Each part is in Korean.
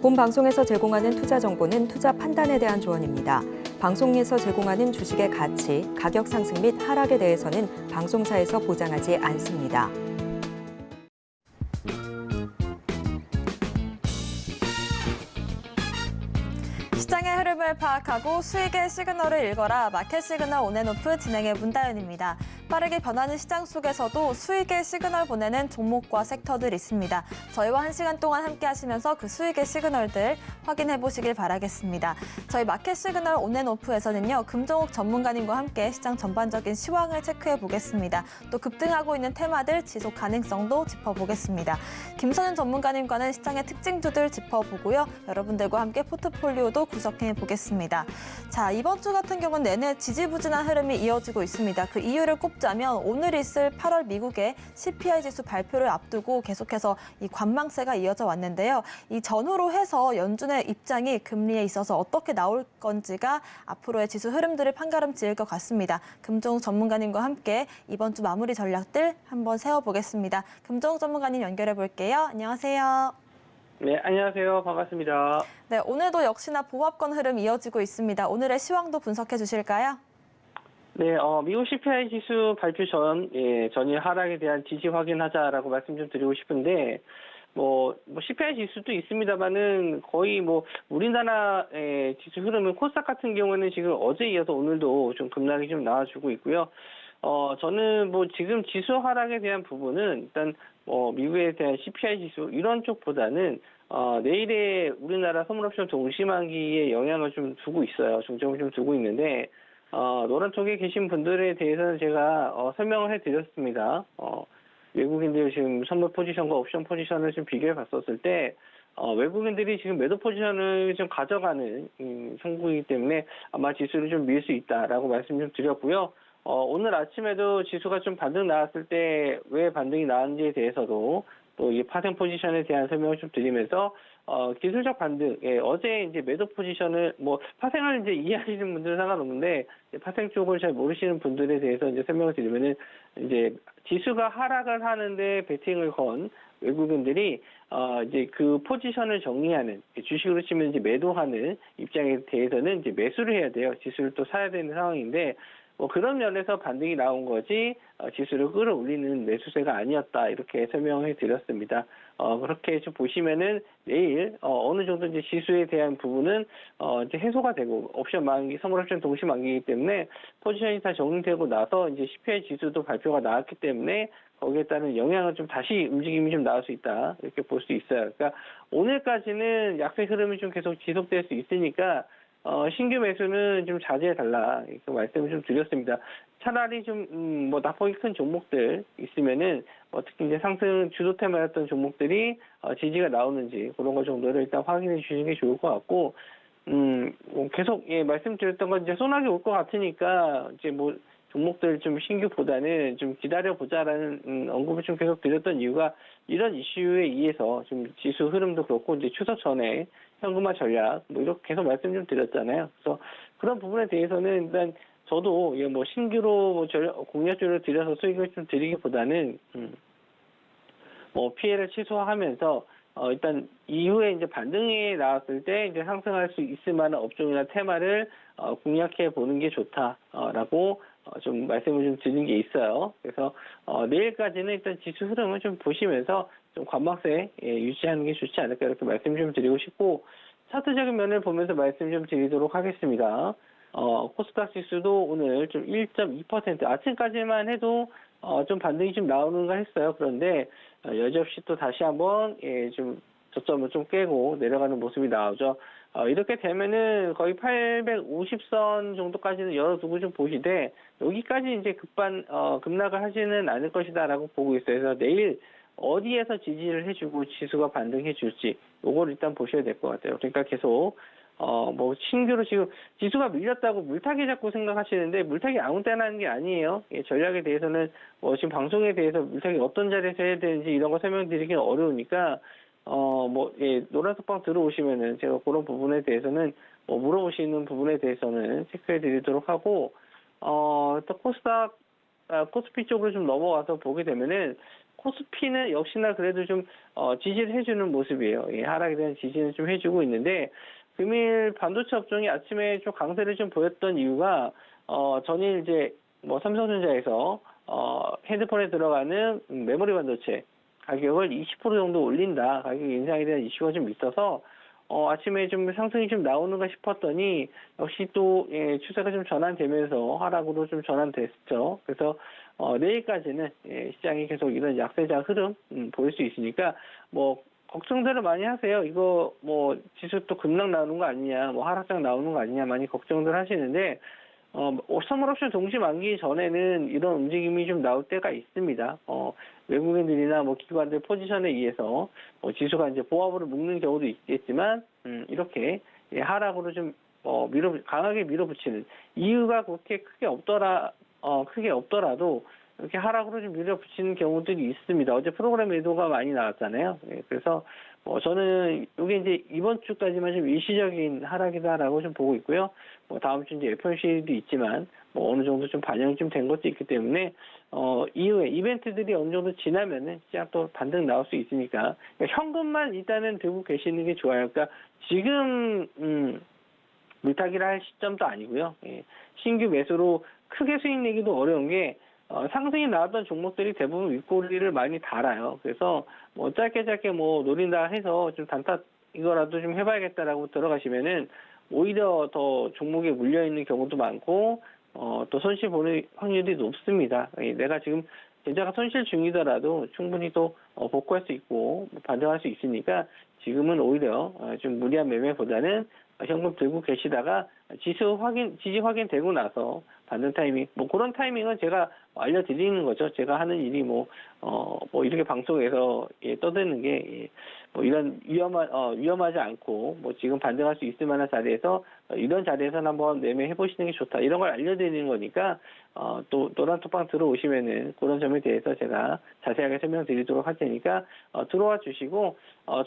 본 방송에서 제공하는 투자 정보는 투자 판단에 대한 조언입니다. 방송에서 제공하는 주식의 가치, 가격 상승 및 하락에 대해서는 방송사에서 보장하지 않습니다. 시장의 흐름을 파악하고 수익의 시그널을 읽어라. 마켓 시그널 온앤오프 진행의 문다연입니다. 빠르게 변하는 시장 속에서도 수익의 시그널 보내는 종목과 섹터들 있습니다. 저희와 1시간 동안 함께 하시면서 그 수익의 시그널들 확인해 보시길 바라겠습니다. 저희 마켓 시그널 온앤오프에서는요, 금종욱 전문가님과 함께 시장 전반적인 시황을 체크해 보겠습니다. 또 급등하고 있는 테마들 지속 가능성도 짚어보겠습니다. 김선윤 전문가님과는 시장의 특징주들 짚어보고요. 여러분들과 함께 포트폴리오도 구성해 보겠습니다. 자, 이번 주 같은 경우는 내내 지지부진한 흐름이 이어지고 있습니다. 그 이유를 꼽자면 오늘 있을 8월 미국의 CPI 지수 발표를 앞두고 계속해서 이 관망세가 이어져 왔는데요. 이 전후로 해서 연준의 입장이 금리에 있어서 어떻게 나올 건지가 앞으로의 지수 흐름들을 판가름 지을 것 같습니다. 금종욱 전문가님과 함께 이번 주 마무리 전략들 한번 세워보겠습니다. 금종욱 전문가님 연결해 볼게요. 안녕하세요. 네, 안녕하세요. 반갑습니다. 네, 오늘도 역시나 보합권 흐름 이어지고 있습니다. 오늘의 시황도 분석해 주실까요? 네, 미국 CPI 지수 발표 전, 전일 하락에 대한 지지 확인하자라고 말씀 좀 드리고 싶은데, CPI 지수도 있습니다만은 거의 우리나라의 지수 흐름은 코스닥 같은 경우는 지금 어제 이어서 오늘도 좀 급락이 좀 나와주고 있고요. 저는 지금 지수 하락에 대한 부분은 일단 미국에 대한 CPI 지수 이런 쪽보다는 내일의 우리나라 선물옵션 동시만기에 영향을 좀 두고 있어요. 중점을 좀 두고 있는데 노란 쪽에 계신 분들에 대해서는 제가 설명을 해드렸습니다. 외국인들 지금 선물 포지션과 옵션 포지션을 좀 비교해 봤었을 때 외국인들이 지금 매도 포지션을 좀 가져가는 형국이기 때문에 아마 지수를 좀 밀 수 있다라고 말씀 좀 드렸고요. 오늘 아침에도 지수가 좀 반등 나왔을 때 왜 반등이 나왔는지에 대해서도 또 이 파생 포지션에 대한 설명을 좀 드리면서 기술적 반등, 어제 이제 매도 포지션을 파생을 이제 이해하시는 분들은 상관없는데 파생 쪽을 잘 모르시는 분들에 대해서 이제 설명을 드리면은 이제 지수가 하락을 하는데 베팅을 건 외국인들이 이제 그 포지션을 정리하는 주식으로 치면 이제 매도하는 입장에 대해서는 이제 매수를 해야 돼요. 지수를 또 사야 되는 상황인데 그런 면에서 반등이 나온 거지 지수를 끌어올리는 매수세가 아니었다 이렇게 설명해 드렸습니다. 그렇게 좀 보시면은 내일 어느 정도 이제 지수에 대한 부분은 이제 해소가 되고 옵션 만기, 선물옵션 동시 만기이기 때문에 포지션이 다 정리되고 나서 이제 CPI 지수도 발표가 나왔기 때문에 거기에 따른 영향은 좀 다시 움직임이 좀 나올 수 있다 이렇게 볼 수 있어요. 그러니까 오늘까지는 약세 흐름이 좀 계속 지속될 수 있으니까. 신규 매수는 좀 자제해달라, 이렇게 말씀을 좀 드렸습니다. 차라리 좀, 낙폭이 큰 종목들 있으면은, 특히 이제 상승 주도 테마였던 종목들이, 지지가 나오는지, 그런 거 정도를 일단 확인해 주시는 게 좋을 것 같고, 계속, 말씀드렸던 건 이제 소나기 올 것 같으니까, 이제 종목들 좀 신규보다는 좀 기다려보자라는 언급을 좀 계속 드렸던 이유가 이런 이슈에 의해서 좀 지수 흐름도 그렇고 이제 추석 전에 현금화 전략 이렇게 계속 말씀 좀 드렸잖아요. 그래서 그런 부분에 대해서는 일단 저도 신규로 공략주를 들여서 수익을 좀 드리기보다는 피해를 최소화하면서 일단 이후에 이제 반등이 나왔을 때 이제 상승할 수 있을 만한 업종이나 테마를 공략해 보는 게 좋다라고 좀 말씀을 좀 드린 게 있어요. 그래서 내일까지는 일단 지수 흐름을 좀 보시면서 좀 관망세 유지하는 게 좋지 않을까 이렇게 말씀 좀 드리고 싶고 차트적인 면을 보면서 말씀 좀 드리도록 하겠습니다. 코스닥 지수도 오늘 좀 1.2% 아침까지만 해도 좀 반등이 좀 나오는가 했어요. 그런데 여지없이 또 다시 한번 좀 저점을 좀 깨고 내려가는 모습이 나오죠. 이렇게 되면은 거의 850선 정도까지는 열어두고 좀 보시되 여기까지 이제 급락을 하지는 않을 것이다라고 보고 있어요. 그래서 내일 어디에서 지지를 해주고 지수가 반등해 줄지 요걸 일단 보셔야 될 것 같아요. 그러니까 계속 신규로 지금 지수가 밀렸다고 물타기 자꾸 생각하시는데 물타기 아무 때나 하는 게 아니에요. 전략에 대해서는 지금 방송에 대해서 물타기 어떤 자리에서 해야 되는지 이런 거 설명드리기는 어려우니까 노란톡방 들어오시면은 제가 그런 부분에 대해서는 물어보시는 부분에 대해서는 체크해 드리도록 하고, 또 코스피 쪽으로 좀 넘어가서 보게 되면은, 코스피는 역시나 그래도 좀, 지지를 해주는 모습이에요. 예, 하락에 대한 지지는 좀 해주고 있는데, 금일 반도체 업종이 아침에 좀 강세를 좀 보였던 이유가, 전일 이제, 삼성전자에서, 핸드폰에 들어가는 메모리 반도체 가격을 20% 정도 올린다. 가격 인상에 대한 이슈가 좀 있어서, 아침에 좀 상승이 좀 나오는가 싶었더니 역시 또 추세가 좀 전환되면서 하락으로 좀 전환됐죠. 그래서 내일까지는 시장이 계속 이런 약세장 흐름 보일 수 있으니까 걱정들을 많이 하세요. 이거 지수 또 급락 나오는 거 아니냐, 하락장 나오는 거 아니냐 많이 걱정들 하시는데 선물옵션 동시 만기 전에는 이런 움직임이 좀 나올 때가 있습니다. 외국인들이나 기관들 포지션에 의해서 지수가 이제 보합으로 묶는 경우도 있겠지만 이렇게 하락으로 좀 강하게 밀어붙이는 이유가 그렇게 크게 없더라도 이렇게 하락으로 좀 밀어붙이는 경우들이 있습니다. 어제 프로그램 매도가 많이 나왔잖아요. 그래서 저는 이게 이제 이번 주까지만 좀 일시적인 하락이다라고 좀 보고 있고요. 다음 주 이제 FOMC도 있지만 어느 정도 좀 반영이 좀 된 것도 있기 때문에 이후에 이벤트들이 어느 정도 지나면은 시장 또 반등 나올 수 있으니까 현금만 일단은 들고 계시는 게 좋아요. 그러니까 지금 물타기를 할 시점도 아니고요. 신규 매수로 크게 수익 내기도 어려운 게 상승이 나왔던 종목들이 대부분 윗꼬리를 많이 달아요. 그래서 짧게 노린다 해서 좀 단타 이거라도 좀 해봐야겠다라고 들어가시면은 오히려 더 종목에 물려 있는 경우도 많고 또 손실 보는 확률이 높습니다. 내가 지금 계좌가 손실 중이더라도 충분히 또 복구할 수 있고 반등할 수 있으니까 지금은 오히려 좀 무리한 매매보다는 현금 들고 계시다가 지지 확인되고 나서 반등 타이밍, 그런 타이밍은 제가 알려드리는 거죠. 제가 하는 일이 이렇게 방송에서 떠드는 게, 이런 위험하지 않고, 지금 반등할 수 있을 만한 자리에서, 이런 자리에서는 한번 매매해 보시는 게 좋다. 이런 걸 알려드리는 거니까, 또 노란톡방 들어오시면은 그런 점에 대해서 제가 자세하게 설명드리도록 할 테니까, 들어와 주시고,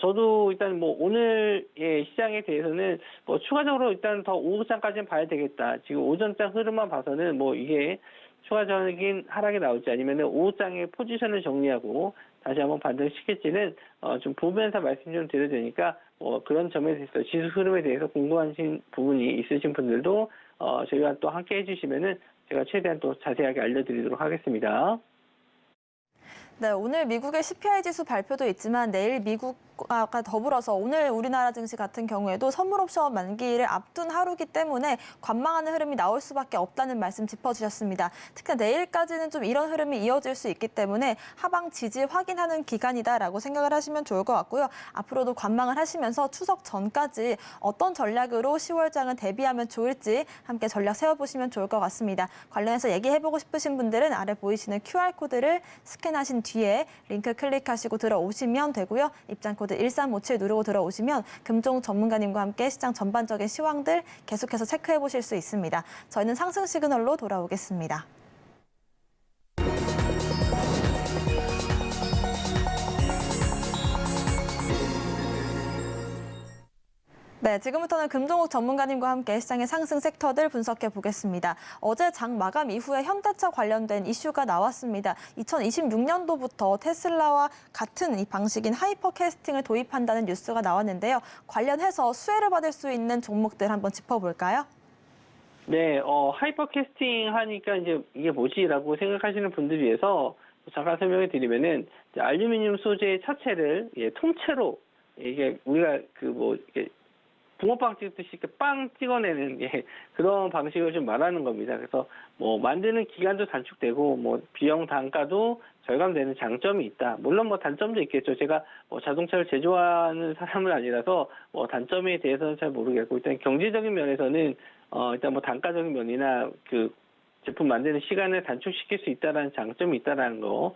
저도 일단 오늘의 시장에 대해서는 추가적으로 일단 더 오후장까지는 봐야 되겠다. 지금 오전장 흐름만 봐서는 이게 추가적인 하락이 나올지 아니면은 오후장의 포지션을 정리하고 다시 한번 반등시킬지는 좀 보면서 말씀 좀 드려야 되니까 그런 점에 대해서 지수 흐름에 대해서 궁금하신 부분이 있으신 분들도 저희와 또 함께 해주시면은 제가 최대한 또 자세하게 알려드리도록 하겠습니다. 네, 오늘 미국의 CPI 지수 발표도 있지만 내일 미국과 더불어서 오늘 우리나라 증시 같은 경우에도 선물옵션 만기를 앞둔 하루기 때문에 관망하는 흐름이 나올 수밖에 없다는 말씀 짚어주셨습니다. 특히 내일까지는 좀 이런 흐름이 이어질 수 있기 때문에 하방 지지 확인하는 기간이다라고 생각을 하시면 좋을 것 같고요. 앞으로도 관망을 하시면서 추석 전까지 어떤 전략으로 10월장은 대비하면 좋을지 함께 전략 세워보시면 좋을 것 같습니다. 관련해서 얘기해보고 싶으신 분들은 아래 보이시는 QR코드를 스캔하신 뒤에 링크 클릭하시고 들어오시면 되고요. 입장 코드 1357 누르고 들어오시면 금종 전문가님과 함께 시장 전반적인 시황들 계속해서 체크해 보실 수 있습니다. 저희는 상승 시그널로 돌아오겠습니다. 네, 지금부터는 금종욱 전문가님과 함께 시장의 상승 섹터들 분석해 보겠습니다. 어제 장 마감 이후에 현대차 관련된 이슈가 나왔습니다. 2026년도부터 테슬라와 같은 이 방식인 하이퍼캐스팅을 도입한다는 뉴스가 나왔는데요. 관련해서 수혜를 받을 수 있는 종목들 한번 짚어볼까요? 네, 하이퍼캐스팅 하니까 이제 이게 뭐지라고 생각하시는 분들 위해서 잠깐 설명해 드리면은 알루미늄 소재 차체를 통째로 이게 우리가 이게 붕어빵 찍듯이 이렇게 빵 찍어내는 게 그런 방식을 좀 말하는 겁니다. 그래서 만드는 기간도 단축되고 비용 단가도 절감되는 장점이 있다. 물론 단점도 있겠죠. 제가 자동차를 제조하는 사람은 아니라서 단점에 대해서는 잘 모르겠고 일단 경제적인 면에서는 일단 단가적인 면이나 그 제품 만드는 시간을 단축시킬 수 있다라는 장점이 있다라는 거.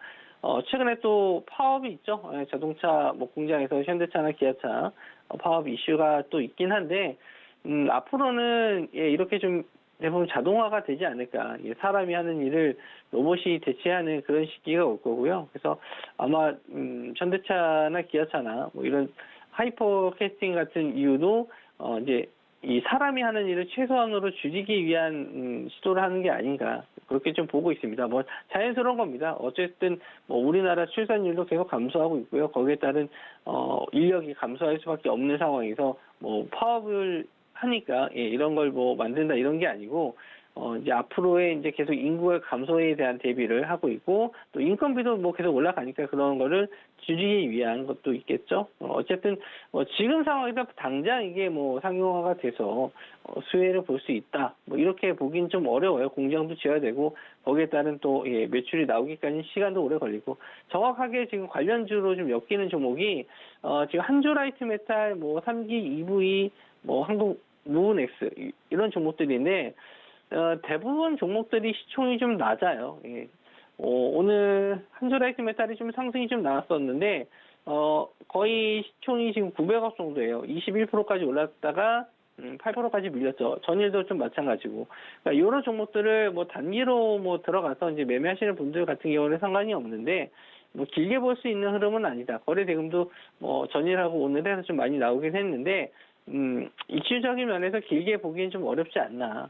최근에 또 파업이 있죠. 자동차 공장에서 현대차나 기아차 파업 이슈가 또 있긴 한데 앞으로는 이렇게 좀 대부분 자동화가 되지 않을까. 사람이 하는 일을 로봇이 대체하는 그런 시기가 올 거고요. 그래서 아마 현대차나 기아차나 뭐 이런 하이퍼 캐스팅 같은 이유도 이제 이 사람이 하는 일을 최소한으로 줄이기 위한 시도를 하는 게 아닌가 그렇게 좀 보고 있습니다. 뭐 자연스러운 겁니다. 어쨌든 뭐 우리나라 출산율도 계속 감소하고 있고요. 거기에 따른 인력이 감소할 수밖에 없는 상황에서 뭐 파업을 하니까 이런 걸 뭐 만든다 이런 게 아니고 이제 앞으로의 이제 계속 인구의 감소에 대한 대비를 하고 있고 또 인건비도 뭐 계속 올라가니까 그런 거를 줄이기 위한 것도 있겠죠. 어쨌든 지금 상황에서 당장 이게 뭐 상용화가 돼서 수혜를 볼 수 있다. 뭐 이렇게 보긴 좀 어려워요. 공장도 지어야 되고 거기에 따른 또 매출이 나오기까지 시간도 오래 걸리고 정확하게 지금 관련주로 좀 엮이는 종목이 지금 한조라이트 메탈, 뭐 3기 EV, 뭐 한국 무은엑스 이런 종목들인데 대부분 종목들이 시총이 좀 낮아요. 오늘 한조라이트 메탈이 좀 상승이 좀 나왔었는데 거의 시총이 지금 900억 정도예요. 21%까지 올랐다가 8%까지 밀렸죠. 전일도 좀 마찬가지고. 그러니까 이런 종목들을 뭐 단기로 뭐 들어가서 이제 매매하시는 분들 같은 경우는 상관이 없는데 뭐 길게 볼 수 있는 흐름은 아니다. 거래 대금도 뭐 전일하고 오늘 해서 좀 많이 나오긴 했는데 이슈적인 면에서 길게 보기엔 좀 어렵지 않나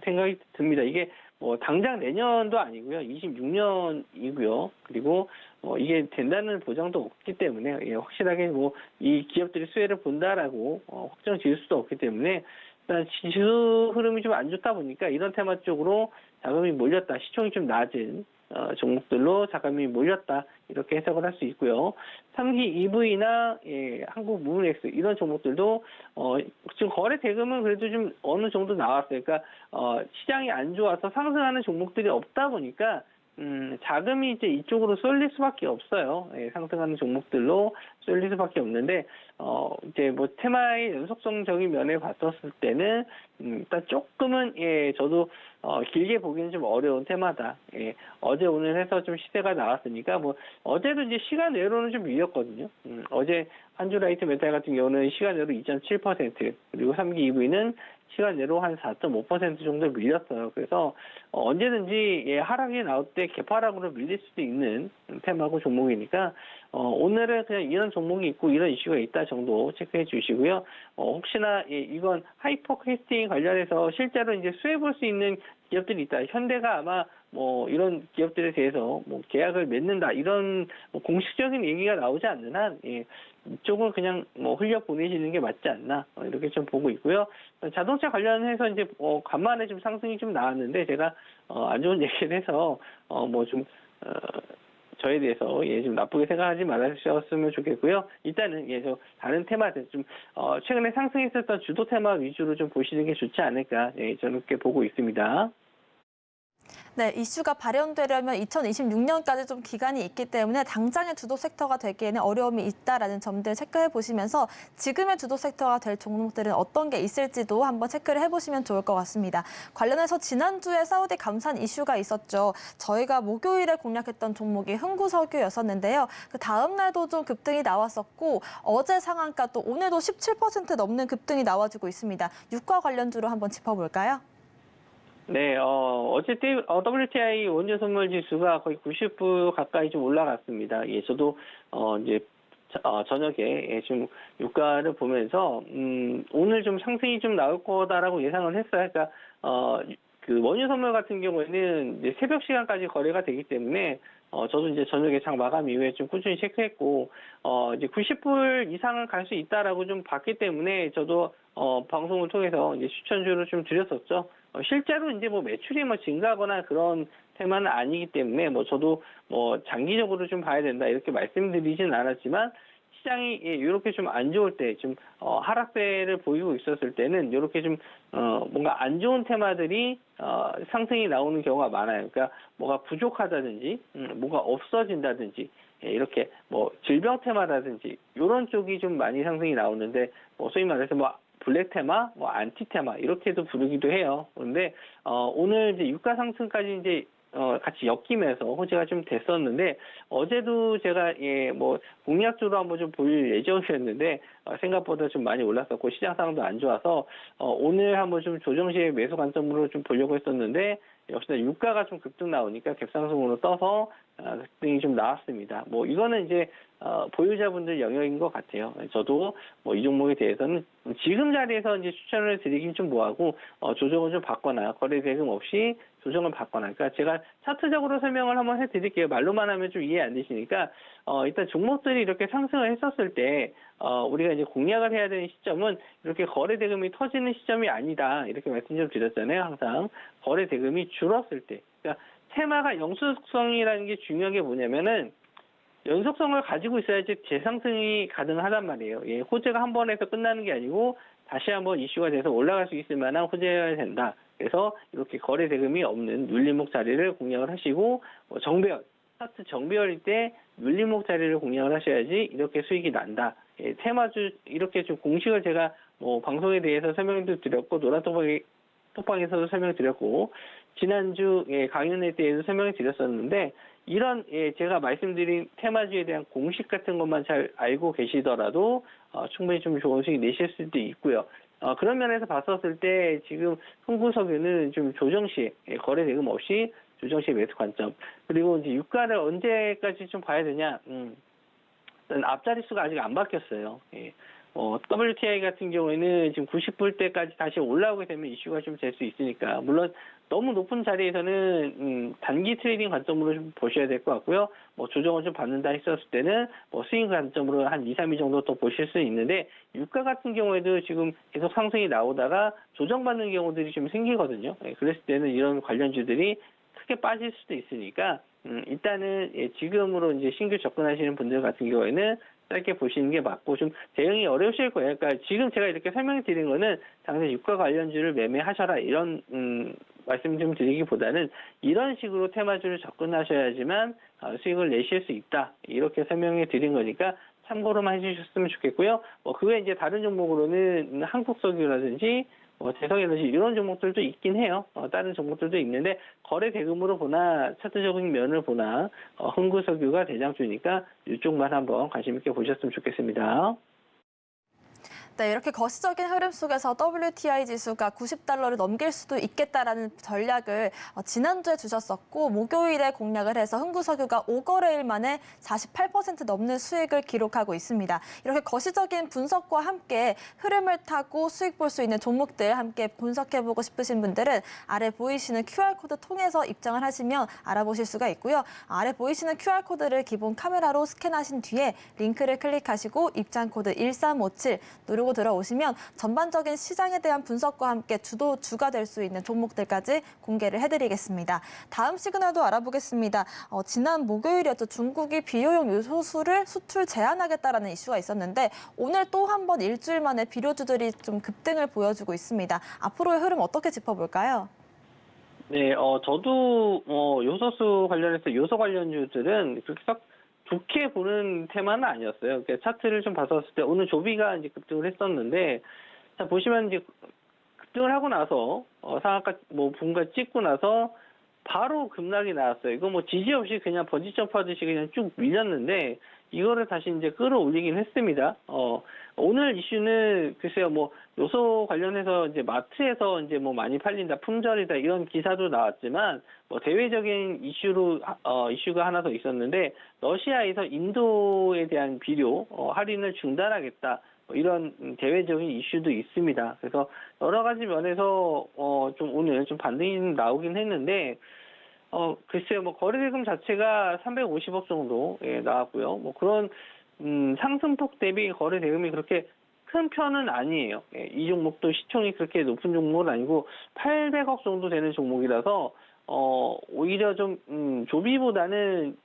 생각이 듭니다. 이게 뭐 당장 내년도 아니고요. 26년이고요. 그리고 이게 된다는 보장도 없기 때문에 확실하게 뭐 이 기업들이 수혜를 본다라고 확정 지을 수도 없기 때문에 일단 지수 흐름이 좀 안 좋다 보니까 이런 테마 쪽으로 자금이 몰렸다. 시총이 좀 낮은 종목들로 자금이 몰렸다. 이렇게 해석을 할 수 있고요. 3기 EV나 한국 무은엑스 이런 종목들도 지금 거래 대금은 그래도 좀 어느 정도 나왔어요. 그러니까 시장이 안 좋아서 상승하는 종목들이 없다 보니까 자금이 이제 이쪽으로 쏠릴 수밖에 없어요. 상승하는 종목들로 쏠릴 수밖에 없는데 이제 뭐 테마의 연속성적인 면에 봤었을 때는 일단 조금은 저도 길게 보기는 좀 어려운 테마다. 어제 오늘 해서 좀 시세가 나왔으니까 뭐 어제도 이제 시간 외로는 좀 밀렸거든요. 어제 한주라이트 메탈 같은 경우는 시간 외로 2.7% 그리고 3기 EV는 시간 내로 한 4.5% 정도 밀렸어요. 그래서 언제든지 하락이 나올 때 개파락으로 밀릴 수도 있는 테마고 종목이니까 오늘은 그냥 이런 종목이 있고 이런 이슈가 있다 정도 체크해 주시고요. 혹시나 이건 하이퍼 캐스팅 관련해서 실제로 이제 수혜 볼 수 있는 기업들이 있다. 현대가 아마 뭐 이런 기업들에 대해서 뭐 계약을 맺는다 이런 뭐 공식적인 얘기가 나오지 않는 한 이쪽을 그냥 뭐 흘려 보내시는 게 맞지 않나 이렇게 좀 보고 있고요. 자동차 관련해서 이제 간만에 좀 상승이 좀 나왔는데 제가 안 좋은 얘기를 해서 뭐 좀 저에 대해서 좀 나쁘게 생각하지 말으셨으면 좋겠고요. 일단은 저 다른 테마들 좀 최근에 상승했었던 주도 테마 위주로 좀 보시는 게 좋지 않을까 저는 그렇게 보고 있습니다. 네, 이슈가 발현되려면 2026년까지 좀 기간이 있기 때문에 당장의 주도 섹터가 되기에는 어려움이 있다라는 점들 체크해 보시면서 지금의 주도 섹터가 될 종목들은 어떤 게 있을지도 한번 체크를 해보시면 좋을 것 같습니다. 관련해서 지난주에 사우디 감산 이슈가 있었죠. 저희가 목요일에 공략했던 종목이 흥구석유였었는데요. 그 다음 날도 좀 급등이 나왔었고 어제 상한가 또 오늘도 17% 넘는 급등이 나와주고 있습니다. 유가 관련주로 한번 짚어볼까요? 네, 어제 WTI 원유 선물 지수가 거의 90부 가까이 좀 올라갔습니다. 저도 이제 저녁에 좀 유가를 보면서 오늘 좀 상승이 좀 나올 거다라고 예상을 했어요. 그러니까 그 원유 선물 같은 경우에는 이제 새벽 시간까지 거래가 되기 때문에 저도 이제 저녁에 장 마감 이후에 좀 꾸준히 체크했고 이제 90불 이상은 갈 수 있다라고 좀 봤기 때문에 저도 방송을 통해서 이제 추천주를 좀 드렸었죠. 실제로 이제 뭐 매출이 뭐 증가하거나 그런 테마는 아니기 때문에 뭐 저도 뭐 장기적으로 좀 봐야 된다 이렇게 말씀드리진 않았지만 시장이 이렇게 좀 안 좋을 때 좀 하락세를 보이고 있었을 때는 이렇게 좀 뭔가 안 좋은 테마들이 상승이 나오는 경우가 많아요. 그러니까 뭐가 부족하다든지 뭐가 없어진다든지 이렇게 뭐 질병 테마라든지 이런 쪽이 좀 많이 상승이 나오는데 뭐 소위 말해서 뭐 블랙 테마, 뭐 안티 테마 이렇게도 부르기도 해요. 그런데 오늘 이제 유가 상승까지 이제 같이 엮이면서 호재가 좀 됐었는데 어제도 제가 뭐 공략주로 한번 좀 볼 예정이었는데 생각보다 좀 많이 올랐었고 시장 상황도 안 좋아서 오늘 한번 좀 조정 시에 매수 관점으로 좀 보려고 했었는데 역시나 유가가 좀 급등 나오니까 갭상승으로 떠서 급등이 좀 나왔습니다. 뭐 이거는 이제 보유자분들 영역인 것 같아요. 저도 뭐 이 종목에 대해서는 지금 자리에서 이제 추천을 드리긴 좀 뭐하고 조정을 좀 받거나 거래 대금 없이 조정을 받거나, 그러니까 제가 차트적으로 설명을 한번 해드릴게요. 말로만 하면 좀 이해 안 되시니까 일단 종목들이 이렇게 상승을 했었을 때 우리가 이제 공략을 해야 되는 시점은 이렇게 거래 대금이 터지는 시점이 아니다, 이렇게 말씀 좀 드렸잖아요. 항상 거래 대금이 줄었을 때, 그러니까 테마가 영속성이라는 게 중요한 게 뭐냐면은 연속성을 가지고 있어야지 재상승이 가능하단 말이에요. 예, 호재가 한 번에서 끝나는 게 아니고 다시 한번 이슈가 돼서 올라갈 수 있을 만한 호재여야 된다. 그래서 이렇게 거래 대금이 없는 눌림목 자리를 공략을 하시고 정배열, 차트 정배열일 때 눌림목 자리를 공략을 하셔야지 이렇게 수익이 난다. 예, 테마주 이렇게 좀 공식을 제가 뭐 방송에 대해서 설명도 드렸고 톡방에서도 설명드렸고 지난주 강연회 때에도 설명을 드렸었는데 이런 제가 말씀드린 테마주에 대한 공식 같은 것만 잘 알고 계시더라도 충분히 좀 좋은 수익 내실 수도 있고요. 그런 면에서 봤었을 때 지금 흥구석유는 좀 조정 시에 거래 대금 없이 조정 시에 매수 관점, 그리고 이제 유가를 언제까지 좀 봐야 되냐. 일단 앞자리수가 아직 안 바뀌었어요. 예. WTI 같은 경우에는 지금 90불대까지 다시 올라오게 되면 이슈가 좀 될 수 있으니까, 물론 너무 높은 자리에서는 단기 트레이딩 관점으로 좀 보셔야 될 것 같고요. 뭐 조정을 좀 받는다 했었을 때는 뭐 스윙 관점으로 한 2, 3일 정도 또 보실 수 있는데, 유가 같은 경우에도 지금 계속 상승이 나오다가 조정받는 경우들이 좀 생기거든요. 예, 그랬을 때는 이런 관련주들이 크게 빠질 수도 있으니까 일단은 지금으로 이제 신규 접근하시는 분들 같은 경우에는 짧게 보시는 게 맞고, 좀 대응이 어려우실 거예요. 그러니까 지금 제가 이렇게 설명을 드린 거는 당장 유가 관련주를 매매하셔라 이런 말씀 좀 드리기보다는 이런 식으로 테마주를 접근하셔야지만 수익을 내실 수 있다, 이렇게 설명해 드린 거니까 참고로만 해주셨으면 좋겠고요. 그 외에 이제 다른 종목으로는 한국석유라든지 재성에너지 이런 종목들도 있긴 해요. 다른 종목들도 있는데 거래 대금으로 보나 차트적인 면을 보나 흥구석유가 대장주니까 이쪽만 한번 관심 있게 보셨으면 좋겠습니다. 네, 이렇게 거시적인 흐름 속에서 WTI 지수가 90달러를 넘길 수도 있겠다라는 전략을 지난주에 주셨었고, 목요일에 공략을 해서 흥구석유가 5거래일 만에 48% 넘는 수익을 기록하고 있습니다. 이렇게 거시적인 분석과 함께 흐름을 타고 수익 볼 수 있는 종목들 함께 분석해보고 싶으신 분들은 아래 보이시는 QR코드 통해서 입장을 하시면 알아보실 수가 있고요. 아래 보이시는 QR코드를 기본 카메라로 스캔하신 뒤에 링크를 클릭하시고 입장코드 1357 누르고 들어오시면 전반적인 시장에 대한 분석과 함께 주가 될 수 있는 종목들까지 공개를 해드리겠습니다. 다음 시그널도 알아보겠습니다. 지난 목요일이었죠. 중국이 비료용 요소수를 수출 제한하겠다라는 이슈가 있었는데 오늘 또 한 번 일주일 만에 비료주들이 좀 급등을 보여주고 있습니다. 앞으로의 흐름 어떻게 짚어볼까요? 네, 저도 요소수 관련해서 요소 관련주들은 그렇게 썩 좋게 보는 테마는 아니었어요. 그러니까 차트를 좀 봤었을 때 오늘 조비가 이제 급등을 했었는데, 자 보시면 이제 급등을 하고 나서 상한가 분가 찍고 나서 바로 급락이 나왔어요. 이거 지지 없이 그냥 번지 점프하듯이 그냥 쭉 밀렸는데 이거를 다시 이제 끌어올리긴 했습니다. 오늘 이슈는 글쎄요, 요소 관련해서 이제 마트에서 이제 많이 팔린다, 품절이다 이런 기사도 나왔지만 대외적인 이슈가 하나 더 있었는데, 러시아에서 인도에 대한 비료 할인을 중단하겠다, 이런 대외적인 이슈도 있습니다. 그래서 여러 가지 면에서 좀 오늘 좀 반등이 나오긴 했는데, 글쎄요, 거래대금 자체가 350억 정도 나왔고요. 그런 상승폭 대비 거래대금이 그렇게 큰 편은 아니에요. 이 종목도 시총이 그렇게 높은 종목은 아니고 800억 정도 되는 종목이라서 오히려 좀 조비보다는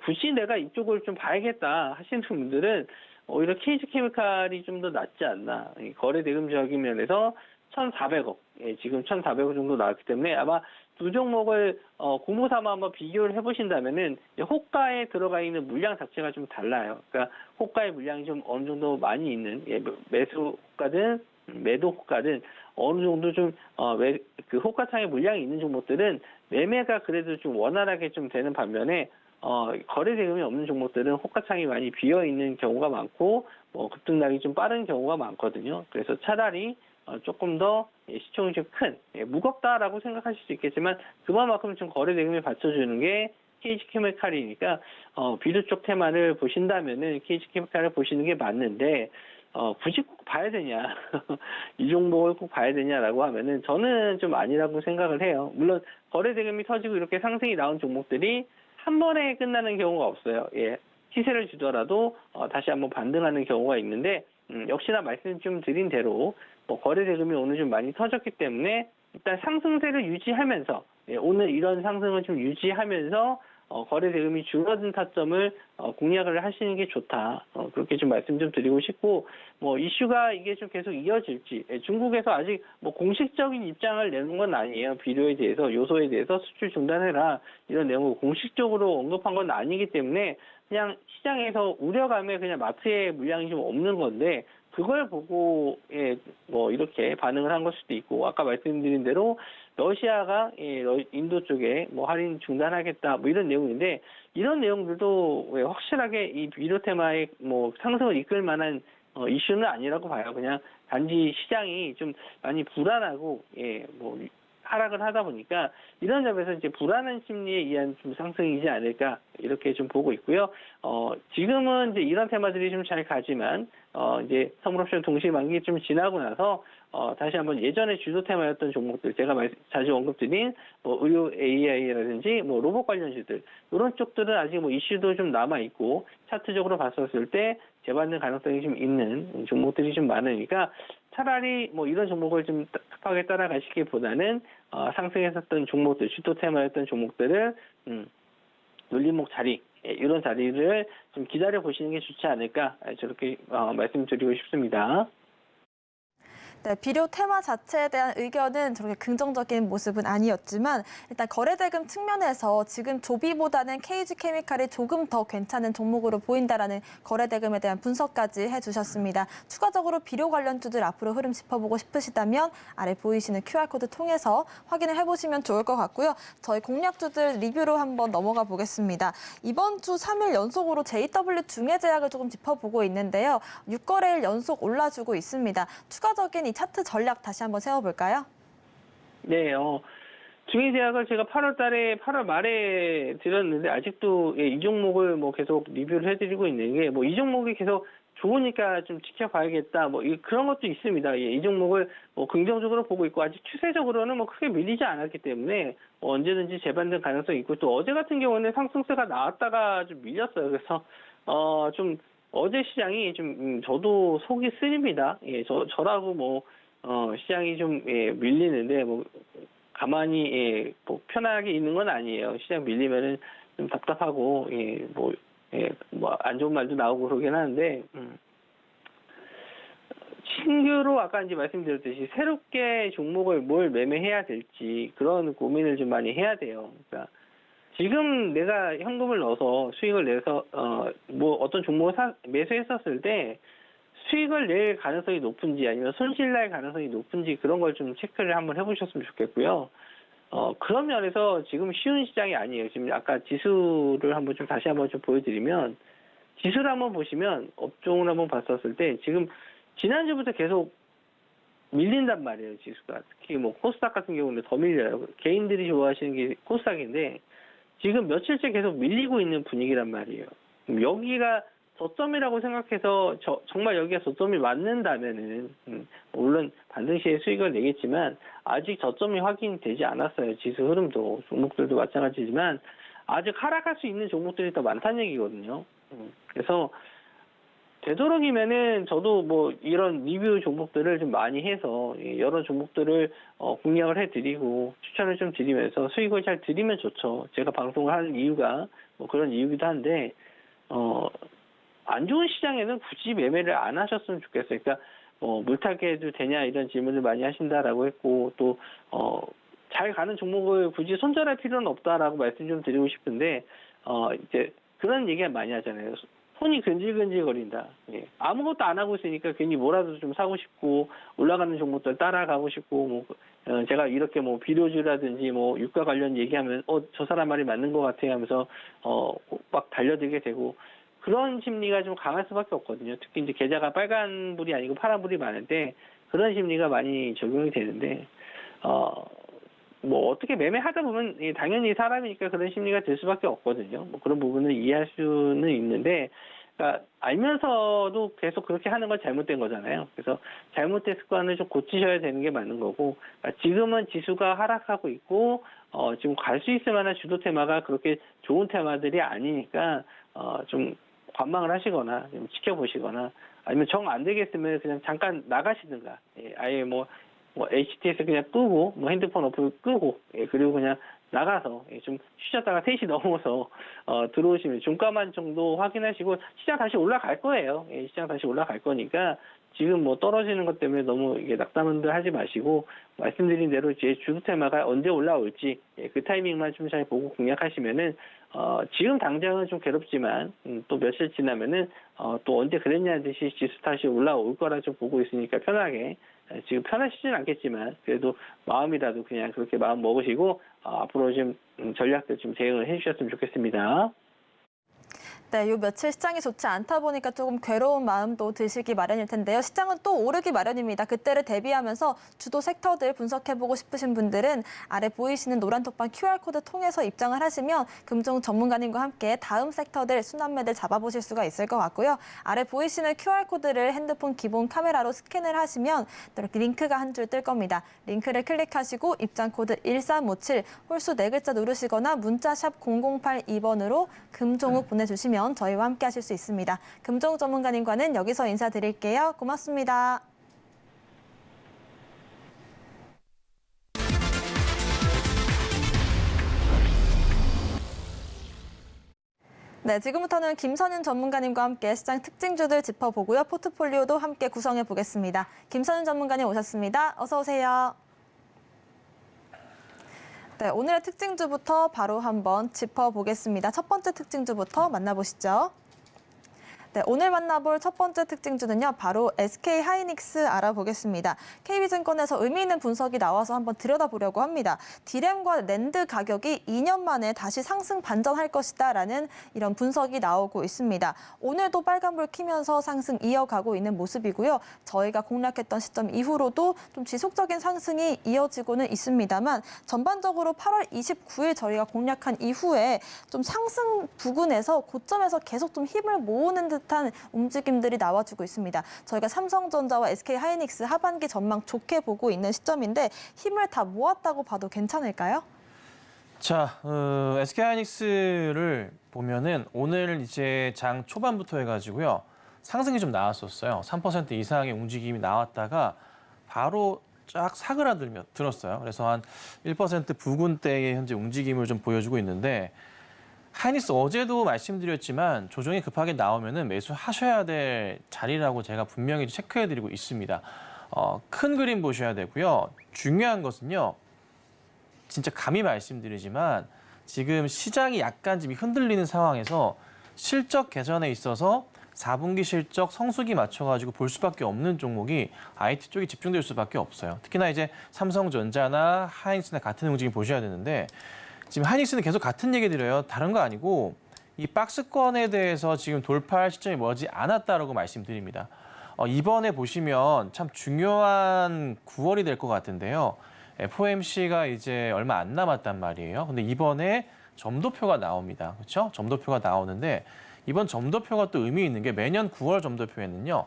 굳이 내가 이쪽을 좀 봐야겠다 하시는 분들은 오히려 KG케미칼이 좀 더 낫지 않나. 거래대금적인 면에서 1,400억, 지금 1,400억 정도 나왔기 때문에 아마 두 종목을 공모삼아 한번 비교를 해보신다면은 호가에 들어가 있는 물량 자체가 좀 달라요. 그러니까 호가의 물량이 좀 어느 정도 많이 있는, 매수 호가든 매도 호가든 어느 정도 좀 그 호가창에 물량이 있는 종목들은 매매가 그래도 좀 원활하게 좀 되는 반면에 거래 대금이 없는 종목들은 호가창이 많이 비어 있는 경우가 많고 급등락이 좀 빠른 경우가 많거든요. 그래서 차라리 조금 더 시총이 좀 큰, 무겁다라고 생각하실 수 있겠지만 그만큼 좀 거래 대금을 받쳐주는 게 KG케미칼이니까 비료 쪽 테마를 보신다면은 KG케미칼을 보시는 게 맞는데 굳이 꼭 봐야 되냐 이 종목을 꼭 봐야 되냐라고 하면은 저는 좀 아니라고 생각을 해요. 물론 거래 대금이 터지고 이렇게 상승이 나온 종목들이 한 번에 끝나는 경우가 없어요. 예, 시세를 주더라도 다시 한번 반등하는 경우가 있는데 역시나 말씀 좀 드린 대로 거래 대금이 오늘 좀 많이 터졌기 때문에 일단 상승세를 유지하면서 오늘 이런 상승을 좀 유지하면서 거래 대금이 줄어든 타점을 공략을 하시는 게 좋다. 그렇게 좀 말씀 좀 드리고 싶고 이슈가 이게 좀 계속 이어질지 중국에서 아직 공식적인 입장을 내는 건 아니에요. 비료에 대해서 요소에 대해서 수출 중단해라 이런 내용을 공식적으로 언급한 건 아니기 때문에 그냥 시장에서 우려감에 그냥 마트에 물량이 좀 없는 건데 그걸 보고 이렇게 반응을 한 걸 수도 있고 아까 말씀드린 대로 러시아가 인도 쪽에 할인 중단하겠다 이런 내용인데 이런 내용들도 확실하게 이 비료 테마의 상승을 이끌 만한 이슈는 아니라고 봐요. 그냥 단지 시장이 좀 많이 불안하고 하락을 하다 보니까 이런 점에서 이제 불안한 심리에 의한 좀 상승이지 않을까 이렇게 좀 보고 있고요. 지금은 이제 이런 테마들이 좀 잘 가지만 이제 선물옵션 동시 만기 좀 지나고 나서 다시 한번 예전에 주도 테마였던 종목들 제가 자주 언급드린 의료 AI라든지 로봇 관련주들 이런 쪽들은 아직 이슈도 좀 남아 있고 차트적으로 봤었을 때 재반등 가능성이 좀 있는 종목들이 좀 많으니까 차라리 이런 종목을 좀 급하게 따라가시기보다는 상승했었던 종목들 주도 테마였던 종목들을 눌림목 자리 이런 자리를 좀 기다려 보시는 게 좋지 않을까 저렇게 말씀드리고 싶습니다. 네, 비료 테마 자체에 대한 의견은 저렇게 긍정적인 모습은 아니었지만 일단 거래대금 측면에서 지금 조비보다는 KG케미칼이 조금 더 괜찮은 종목으로 보인다라는 거래대금에 대한 분석까지 해주셨습니다. 추가적으로 비료 관련주들 앞으로 흐름 짚어보고 싶으시다면 아래 보이시는 QR코드 통해서 확인을 해보시면 좋을 것 같고요. 저희 공략주들 리뷰로 한번 넘어가 보겠습니다. 이번 주 3일 연속으로 JW 중해제약을 조금 짚어보고 있는데요. 6거래일 연속 올라주고 있습니다. 추가적인 이 차트 전략 다시 한번 세워볼까요? 네, 중해제약을 제가 8월 말에 드렸는데 아직도 이 종목을 계속 리뷰를 해드리고 있는 게 이 종목이 계속 좋으니까 좀 지켜봐야겠다 그런 것도 있습니다. 이 종목을 긍정적으로 보고 있고 아직 추세적으로는 크게 밀리지 않았기 때문에 언제든지 재반등 가능성이 있고 또 어제 같은 경우는 상승세가 나왔다가 좀 밀렸어요. 그래서 좀 어제 시장이 좀 저도 속이 쓰립니다. 저라고 시장이 좀 밀리는데 가만히 편하게 있는 건 아니에요. 시장 밀리면은 좀 답답하고 안 좋은 말도 나오고 그러긴 하는데 신규로 아까 이제 말씀드렸듯이 새롭게 종목을 뭘 매매해야 될지 그런 고민을 좀 많이 해야 돼요. 그러니까 지금 내가 현금을 넣어서 수익을 내서 어떤 종목을 매수했었을 때 수익을 낼 가능성이 높은지 아니면 손실 날 가능성이 높은지 그런 걸 좀 체크를 한번 해보셨으면 좋겠고요. 그런 면에서 지금 쉬운 시장이 아니에요. 지금 아까 지수를 한번 좀 다시 한번 좀 보여드리면 지수를 한번 보시면 업종을 한번 봤었을 때 지금 지난주부터 계속 밀린단 말이에요. 지수가 특히 코스닥 같은 경우는 더 밀려요. 개인들이 좋아하시는 게 코스닥인데 지금 며칠째 계속 밀리고 있는 분위기란 말이에요. 여기가 저점이라고 생각해서 정말 여기가 저점이 맞는다면은 물론 반등 시에 수익을 내겠지만 아직 저점이 확인되지 않았어요. 지수 흐름도 종목들도 마찬가지지만 아직 하락할 수 있는 종목들이 더 많다는 얘기거든요. 그래서 되도록이면은 저도 이런 리뷰 종목들을 좀 많이 해서 여러 종목들을 공략을 해드리고 추천을 좀 드리면서 수익을 잘 드리면 좋죠. 제가 방송을 하는 이유가 그런 이유기도 한데 안 좋은 시장에는 굳이 매매를 안 하셨으면 좋겠어요. 그러니까 물타기해도 되냐 이런 질문을 많이 하신다라고 했고 또 잘 가는 종목을 굳이 손절할 필요는 없다라고 말씀 좀 드리고 싶은데 이제 그런 얘기가 많이 하잖아요. 손이 근질근질거린다. 예. 아무것도 안 하고 있으니까 괜히 뭐라도 좀 사고 싶고 올라가는 종목들 따라가고 싶고 뭐 제가 이렇게 뭐 비료주라든지 뭐 유가 관련 얘기하면 저 사람 말이 맞는 것 같아 하면서 막 달려들게 되고 그런 심리가 좀 강할 수밖에 없거든요. 특히 이제 계좌가 빨간불이 아니고 파란불이 많은데 그런 심리가 많이 적용이 되는데 뭐 어떻게 매매하다 보면 당연히 사람이니까 그런 심리가 들 수밖에 없거든요. 뭐 그런 부분을 이해할 수는 있는데, 그러니까 알면서도 계속 그렇게 하는 건 잘못된 거잖아요. 그래서 잘못된 습관을 좀 고치셔야 되는 게 맞는 거고, 그러니까 지금은 지수가 하락하고 있고 지금 갈 수 있을 만한 주도 테마가 그렇게 좋은 테마들이 아니니까 좀 관망을 하시거나 좀 지켜보시거나 아니면 정 안 되겠으면 그냥 잠깐 나가시든가, 아예 뭐 HTS 그냥 끄고, 뭐 핸드폰 어플 끄고, 그리고 그냥 나가서 좀 쉬셨다가 3시 넘어서 들어오시면 중가만 정도 확인하시고 시장 다시 올라갈 거예요. 시장 다시 올라갈 거니까 지금 뭐 떨어지는 것 때문에 너무 이게 낙담들 하지 마시고 말씀드린 대로 이제 주도 테마가 언제 올라올지 그 타이밍만 좀 잘 보고 공략하시면은 지금 당장은 좀 괴롭지만 또 며칠 지나면은 또 언제 그랬냐는 듯이 지수 다시 올라올 거라 좀 보고 있으니까 편하게 지금 편하시진 않겠지만 그래도 마음이라도 그냥 그렇게 마음 먹으시고 앞으로 좀 전략들 좀 대응을 해주셨으면 좋겠습니다. 네, 요 며칠 시장이 좋지 않다 보니까 조금 괴로운 마음도 드시기 마련일 텐데요. 시장은 또 오르기 마련입니다. 그때를 대비하면서 주도 섹터들 분석해보고 싶으신 분들은 아래 보이시는 노란 톡방 QR코드 통해서 입장을 하시면 금종 전문가님과 함께 다음 섹터들 순환매들 잡아보실 수가 있을 것 같고요. 아래 보이시는 QR코드를 핸드폰 기본 카메라로 스캔을 하시면 이렇게 링크가 한 줄 뜰 겁니다. 링크를 클릭하시고 입장 코드 1357 홀수 4글자 누르시거나 문자 샵 0082번으로 금종욱 보내주시면 저희와 함께 하실 수 있습니다. 금종 전문가님과는 여기서 인사드릴게요. 고맙습니다. 네, 지금부터는 김선윤 전문가님과 함께 시장 특징주들 짚어보고요. 포트폴리오도 함께 구성해 보겠습니다. 김선윤 전문가님 오셨습니다. 어서 오세요. 네, 오늘의 특징주부터 바로 한번 짚어보겠습니다. 첫 번째 특징주부터 만나보시죠. 네, 오늘 만나볼 첫 번째 특징주는요. 바로 SK하이닉스 알아보겠습니다. KB증권에서 의미 있는 분석이 나와서 한번 들여다보려고 합니다. 디램과 낸드 가격이 2년 만에 다시 상승 반전할 것이다라는 이런 분석이 나오고 있습니다. 오늘도 빨간불 켜면서 상승 이어가고 있는 모습이고요. 저희가 공략했던 시점 이후로도 좀 지속적인 상승이 이어지고는 있습니다만 전반적으로 8월 29일 저희가 공략한 이후에 좀 상승 부근에서 고점에서 계속 좀 힘을 모으는 듯한 움직임들이 나와주고 있습니다. 저희가 삼성전자와 SK하이닉스 하반기 전망 좋게 보고 있는 시점인데 힘을 다 모았다고 봐도 괜찮을까요? 자, SK하이닉스를 보면은 오늘 이제 장 초반부터 해가지고요. 상승이 좀 나왔었어요. 3% 이상의 움직임이 나왔다가 바로 쫙 사그라들었어요. 그래서 한 1% 부근대의 현재 움직임을 좀 보여주고 있는데 하이닉스 어제도 말씀드렸지만 조정이 급하게 나오면은 매수하셔야 될 자리라고 제가 분명히 체크해드리고 있습니다. 큰 그림 보셔야 되고요. 중요한 것은요. 진짜 감히 말씀드리지만 지금 시장이 약간 지금 흔들리는 상황에서 실적 개선에 있어서 4분기 실적 성수기 맞춰가지고 볼 수밖에 없는 종목이 IT 쪽이 집중될 수밖에 없어요. 특히나 이제 삼성전자나 하이닉스나 같은 움직임 보셔야 되는데 지금 하이닉스는 계속 같은 얘기 드려요. 다른 거 아니고 이 박스권에 대해서 지금 돌파할 시점이 머지 않았다라고 말씀드립니다. 이번에 보시면 참 중요한 9월이 될 것 같은데요. FOMC가 이제 얼마 안 남았단 말이에요. 근데 이번에 점도표가 나옵니다. 그렇죠? 점도표가 나오는데 이번 점도표가 또 의미 있는 게 매년 9월 점도표에는요.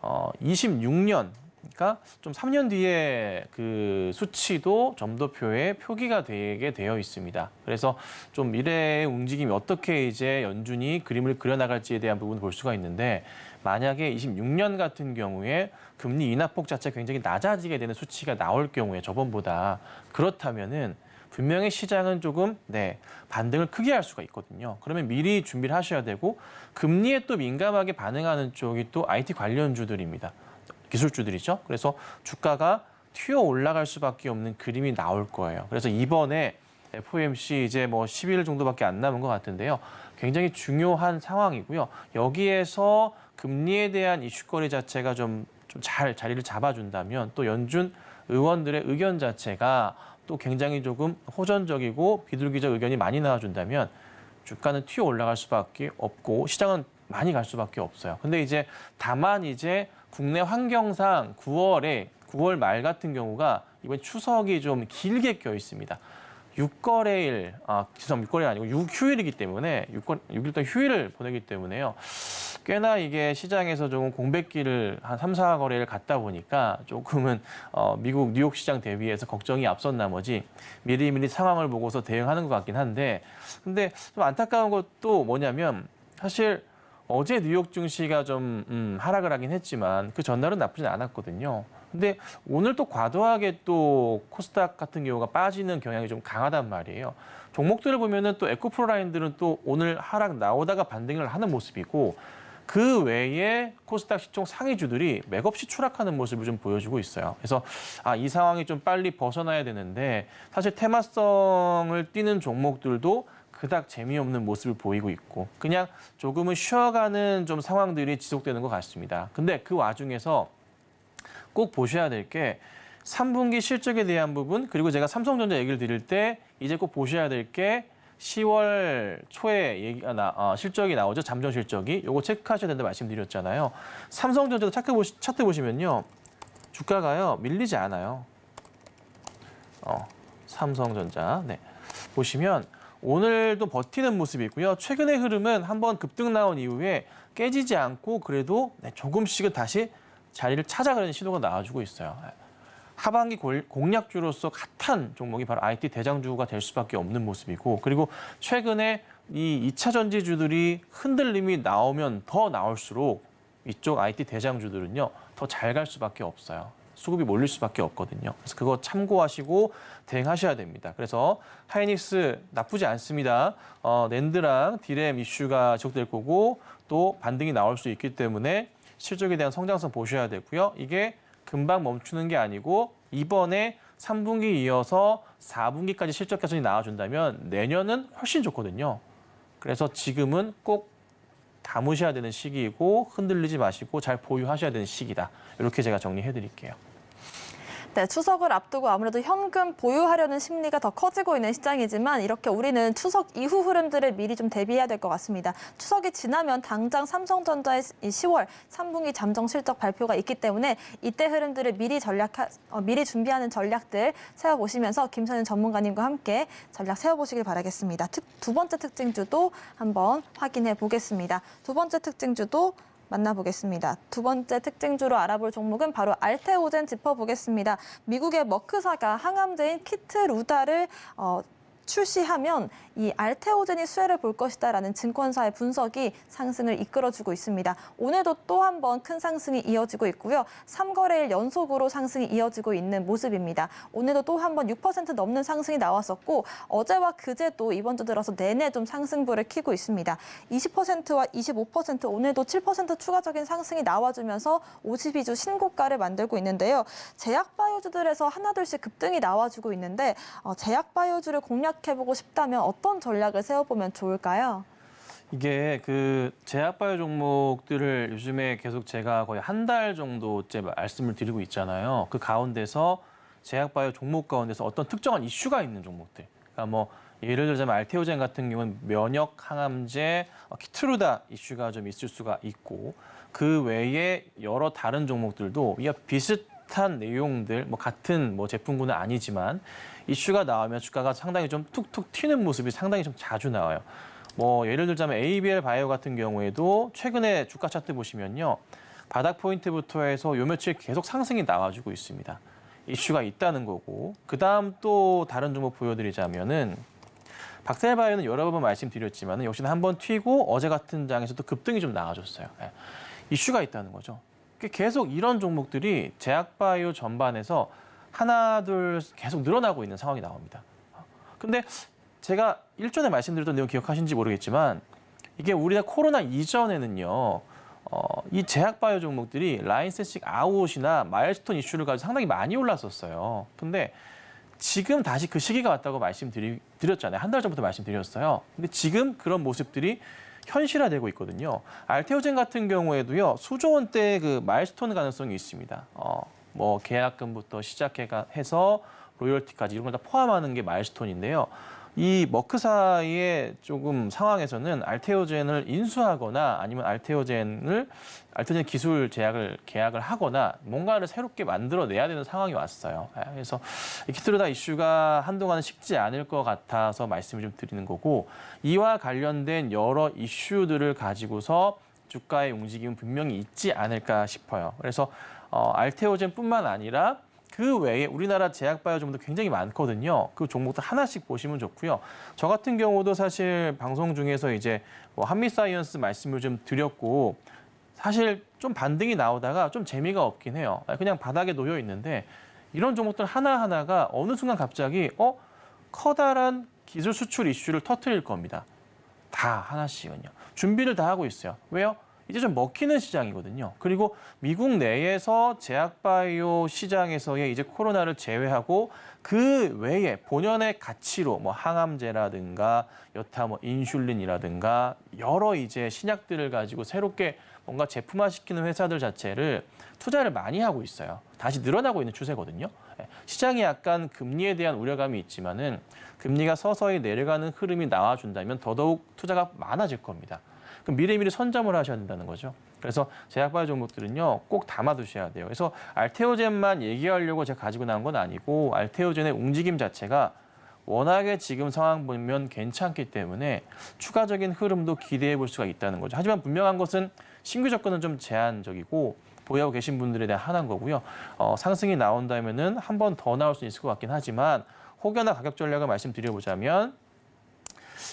26년 그러니까 좀 3년 뒤에 그 수치도 점도표에 표기가 되게 되어 있습니다. 그래서 좀 미래의 움직임이 어떻게 이제 연준이 그림을 그려나갈지에 대한 부분을 볼 수가 있는데 만약에 26년 같은 경우에 금리 인하폭 자체가 굉장히 낮아지게 되는 수치가 나올 경우에 저번보다 그렇다면은 분명히 시장은 조금 반등을 크게 할 수가 있거든요. 그러면 미리 준비를 하셔야 되고 금리에 또 민감하게 반응하는 쪽이 또 IT 관련주들입니다. 기술주들이죠. 그래서 주가가 튀어 올라갈 수밖에 없는 그림이 나올 거예요. 그래서 이번에 FOMC 이제 뭐 10일 정도밖에 안 남은 것 같은데요. 굉장히 중요한 상황이고요. 여기에서 금리에 대한 이슈거리 자체가 좀 잘 자리를 잡아준다면 또 연준 의원들의 의견 자체가 또 굉장히 조금 호전적이고 비둘기적 의견이 많이 나와준다면 주가는 튀어 올라갈 수밖에 없고 시장은 많이 갈 수밖에 없어요. 근데 이제 다만 이제 국내 환경상 9월 말 같은 경우가 이번 추석이 좀 길게 껴 있습니다. 6거래일, 죄송합니다. 6거래일 아니고 6휴일이기 때문에 6일 동안 휴일을 보내기 때문에요. 꽤나 이게 시장에서 조금 공백기를 한 3, 4거래일 갔다 보니까 조금은 미국 뉴욕 시장 대비해서 걱정이 앞선 나머지 미리미리 상황을 보고서 대응하는 것 같긴 한데 근데 좀 안타까운 것도 뭐냐면 사실 어제 뉴욕 증시가 좀 하락을 하긴 했지만 그 전날은 나쁘진 않았거든요. 근데 오늘 또 과도하게 또 코스닥 같은 경우가 빠지는 경향이 좀 강하단 말이에요. 종목들을 보면은 또 에코프로라인들은 또 오늘 하락 나오다가 반등을 하는 모습이고 그 외에 코스닥 시총 상위주들이 맥없이 추락하는 모습을 좀 보여주고 있어요. 그래서 이 상황이 좀 빨리 벗어나야 되는데 사실 테마성을 띠는 종목들도 그닥 재미없는 모습을 보이고 있고 그냥 조금은 쉬어가는 좀 상황들이 지속되는 것 같습니다. 근데 그 와중에서 꼭 보셔야 될 게 3분기 실적에 대한 부분 그리고 제가 삼성전자 얘기를 드릴 때 이제 꼭 보셔야 될 게 10월 초에 실적이 나오죠. 잠정 실적이. 요거 체크하셔야 된다 말씀드렸잖아요. 삼성전자도 차트 보시면요. 주가가요. 밀리지 않아요. 삼성전자. 네. 보시면 오늘도 버티는 모습이 있고요. 최근의 흐름은 한번 급등 나온 이후에 깨지지 않고 그래도 조금씩은 다시 자리를 찾아가는 신호가 나와주고 있어요. 하반기 공략주로서 핫한 종목이 바로 IT 대장주가 될 수밖에 없는 모습이고 그리고 최근에 이 2차 전지주들이 흔들림이 나오면 더 나올수록 이쪽 IT 대장주들은요. 더 잘 갈 수밖에 없어요. 수급이 몰릴 수밖에 없거든요. 그래서 그거 참고하시고 대응하셔야 됩니다. 그래서 하이닉스 나쁘지 않습니다. 낸드랑 디램 이슈가 지속될 거고 또 반등이 나올 수 있기 때문에 실적에 대한 성장성 보셔야 되고요. 이게 금방 멈추는 게 아니고 이번에 3분기 이어서 4분기까지 실적 개선이 나와준다면 내년은 훨씬 좋거든요. 그래서 지금은 꼭 담으셔야 되는 시기이고 흔들리지 마시고 잘 보유하셔야 되는 시기다. 이렇게 제가 정리해드릴게요. 네, 추석을 앞두고 아무래도 현금 보유하려는 심리가 더 커지고 있는 시장이지만 이렇게 우리는 추석 이후 흐름들을 미리 좀 대비해야 될 것 같습니다. 추석이 지나면 당장 삼성전자의 10월 3분기 잠정 실적 발표가 있기 때문에 이때 흐름들을 미리 준비하는 전략들 세워보시면서 김선윤 전문가님과 함께 전략 세워보시길 바라겠습니다. 두 번째 특징주도 한번 확인해 보겠습니다. 두 번째 특징주도 만나보겠습니다. 두 번째 특징주로 알아볼 종목은 바로 알테오젠 짚어보겠습니다. 미국의 머크사가 항암제인 키트루다를 출시하면 이 알테오젠이 수혜를 볼 것이다라는 증권사의 분석이 상승을 이끌어주고 있습니다. 오늘도 또 한 번 큰 상승이 이어지고 있고요. 3거래일 연속으로 상승이 이어지고 있는 모습입니다. 오늘도 또 한 번 6% 넘는 상승이 나왔었고 어제와 그제도 이번 주 들어서 내내 좀 상승부를 켜고 있습니다. 20%와 25% 오늘도 7% 추가적인 상승이 나와주면서 52주 신고가를 만들고 있는데요. 제약바이오주들에서 하나둘씩 급등이 나와주고 있는데 제약바이오주를 공략해보고 싶다면 어떤 전략을 세워보면 좋을까요? 이게 그 제약바이오 종목들을 요즘에 계속 제가 거의 한 달 정도째 말씀을 드리고 있잖아요. 그 가운데서 제약바이오 종목 가운데서 어떤 특정한 이슈가 있는 종목들. 그러니까 뭐 예를 들자면 알테오젠 같은 경우는 면역 항암제, 키트루다 이슈가 좀 있을 수가 있고 그 외에 여러 다른 종목들도 비슷한 내용들, 뭐 같은 제품군은 아니지만 이슈가 나오면 주가가 상당히 좀 툭툭 튀는 모습이 상당히 좀 자주 나와요. 뭐 예를 들자면 ABL 바이오 같은 경우에도 최근에 주가 차트 보시면요. 바닥 포인트부터 해서 요 며칠 계속 상승이 나와주고 있습니다. 이슈가 있다는 거고 그다음 또 다른 종목 보여드리자면은 박셀바이오는 여러 번 말씀드렸지만 역시나 한번 튀고 어제 같은 장에서도 급등이 좀 나와줬어요. 이슈가 있다는 거죠. 계속 이런 종목들이 제약바이오 전반에서 하나, 둘 계속 늘어나고 있는 상황이 나옵니다. 근데 제가 일전에 말씀드렸던 내용 기억하시는지 모르겠지만 이게 우리가 코로나 이전에는요. 이 제약바이오 종목들이 라인센식 아웃이나 마일스톤 이슈를 가지고 상당히 많이 올랐었어요. 근데 지금 다시 그 시기가 왔다고 말씀드렸잖아요. 한 달 전부터 말씀드렸어요. 근데 지금 그런 모습들이 현실화되고 있거든요. 알테오젠 같은 경우에도요, 수조 원대 그 마일스톤 가능성이 있습니다. 뭐 계약금부터 시작해서 로열티까지 이런 걸 다 포함하는 게 마일스톤인데요. 이 머크사의 조금 상황에서는 알테오젠을 인수하거나 아니면 알테오젠 기술 계약을 하거나 뭔가를 새롭게 만들어내야 되는 상황이 왔어요. 그래서 키트로다 이슈가 한동안은 식지 않을 것 같아서 말씀을 좀 드리는 거고, 이와 관련된 여러 이슈들을 가지고서 주가의 움직임은 분명히 있지 않을까 싶어요. 그래서 알테오젠뿐만 아니라 그 외에 우리나라 제약바이오 종목도 굉장히 많거든요. 그 종목들 하나씩 보시면 좋고요. 저 같은 경우도 사실 방송 중에서 이제 뭐 한미사이언스 말씀을 좀 드렸고, 사실 좀 반등이 나오다가 좀 재미가 없긴 해요. 그냥 바닥에 놓여 있는데 이런 종목들 하나하나가 어느 순간 갑자기 커다란 기술 수출 이슈를 터뜨릴 겁니다. 다 하나씩은요. 준비를 다 하고 있어요. 왜요? 이제 좀 먹히는 시장이거든요. 그리고 미국 내에서 제약바이오 시장에서의 이제 코로나를 제외하고 그 외에 본연의 가치로 뭐 항암제라든가 여타 뭐 인슐린이라든가 여러 이제 신약들을 가지고 새롭게 뭔가 제품화시키는 회사들 자체를 투자를 많이 하고 있어요. 다시 늘어나고 있는 추세거든요. 시장이 약간 금리에 대한 우려감이 있지만은 금리가 서서히 내려가는 흐름이 나와준다면 더더욱 투자가 많아질 겁니다. 그럼 미리미리 선점을 하셔야 된다는 거죠. 그래서 제약바이오 종목들은요, 꼭 담아두셔야 돼요. 그래서 알테오젠만 얘기하려고 제가 가지고 나온 건 아니고, 알테오젠의 움직임 자체가 워낙에 지금 상황 보면 괜찮기 때문에 추가적인 흐름도 기대해 볼 수가 있다는 거죠. 하지만 분명한 것은 신규 접근은 좀 제한적이고 보유하고 계신 분들에 대한 하나인 거고요. 상승이 나온다면은 한 번 더 나올 수 있을 것 같긴 하지만 혹여나 가격 전략을 말씀드려보자면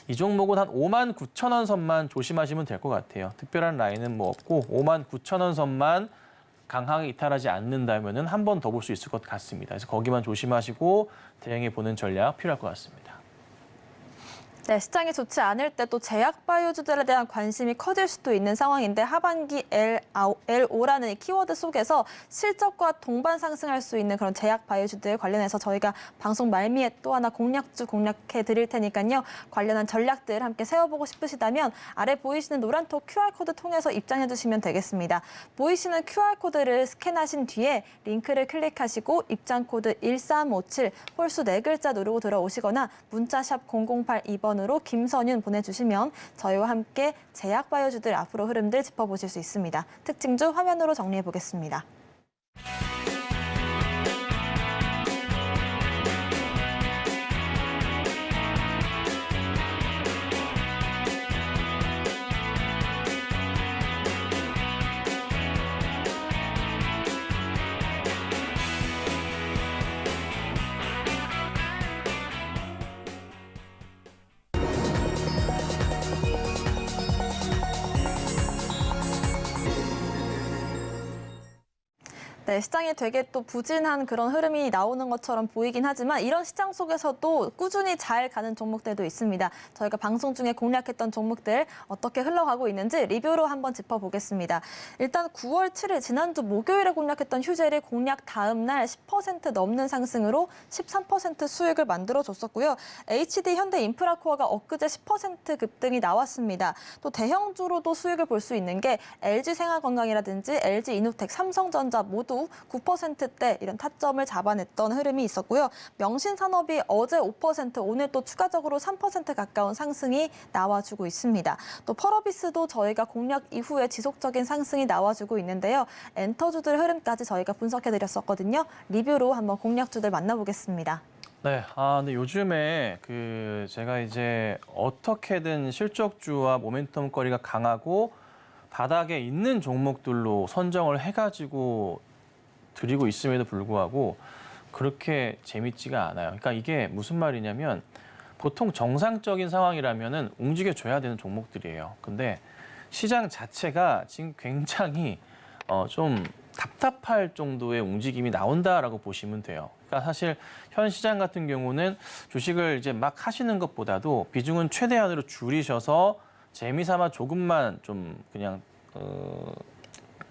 이 종목은 한 59,000원 선만 조심하시면 될 것 같아요. 특별한 라인은 뭐 없고 59,000원 선만 강하게 이탈하지 않는다면은 한 번 더 볼 수 있을 것 같습니다. 그래서 거기만 조심하시고 대응해 보는 전략 필요할 것 같습니다. 네, 시장이 좋지 않을 때 또 제약바이오주들에 대한 관심이 커질 수도 있는 상황인데, 하반기 L5라는 이 키워드 속에서 실적과 동반 상승할 수 있는 그런 제약바이오주들 관련해서 저희가 방송 말미에 또 하나 공략주 공략해 드릴 테니까요. 관련한 전략들 함께 세워보고 싶으시다면 아래 보이시는 노란톡 QR코드 통해서 입장해 주시면 되겠습니다. 보이시는 QR코드를 스캔하신 뒤에 링크를 클릭하시고 입장코드 1357 홀수 4글자 누르고 들어오시거나 문자샵 0082번으로 김선윤 보내주시면 저희와 함께 제약바이오주들 앞으로 흐름들 짚어보실 수 있습니다. 특징주 화면으로 정리해 보겠습니다. 네, 시장이 되게 또 부진한 그런 흐름이 나오는 것처럼 보이긴 하지만 이런 시장 속에서도 꾸준히 잘 가는 종목들도 있습니다. 저희가 방송 중에 공략했던 종목들 어떻게 흘러가고 있는지 리뷰로 한번 짚어보겠습니다. 일단 9월 7일 지난주 목요일에 공략했던 휴젤이 공략 다음 날 10% 넘는 상승으로 13% 수익을 만들어줬었고요. HD 현대인프라코어가 엊그제 10% 급등이 나왔습니다. 또 대형주로도 수익을 볼 수 있는 게 LG생활건강이라든지 LG이노텍, 삼성전자 모두 9%대 이런 타점을 잡아냈던 흐름이 있었고요. 명신산업이 어제 5%, 오늘 또 추가적으로 3% 가까운 상승이 나와주고 있습니다. 또 펄어비스도 저희가 공략 이후에 지속적인 상승이 나와주고 있는데요. 엔터주들 흐름까지 저희가 분석해드렸었거든요. 리뷰로 한번 공략주들 만나보겠습니다. 네, 근데 요즘에 제가 이제 어떻게든 실적주와 모멘텀 거리가 강하고 바닥에 있는 종목들로 선정을 해가지고 드리고 있음에도 불구하고 그렇게 재밌지가 않아요. 그러니까 이게 무슨 말이냐면 보통 정상적인 상황이라면은 움직여줘야 되는 종목들이에요. 근데 시장 자체가 지금 굉장히 좀 답답할 정도의 움직임이 나온다라고 보시면 돼요. 그러니까 사실 현 시장 같은 경우는 주식을 이제 막 하시는 것보다도 비중은 최대한으로 줄이셔서 재미삼아 조금만 좀 그냥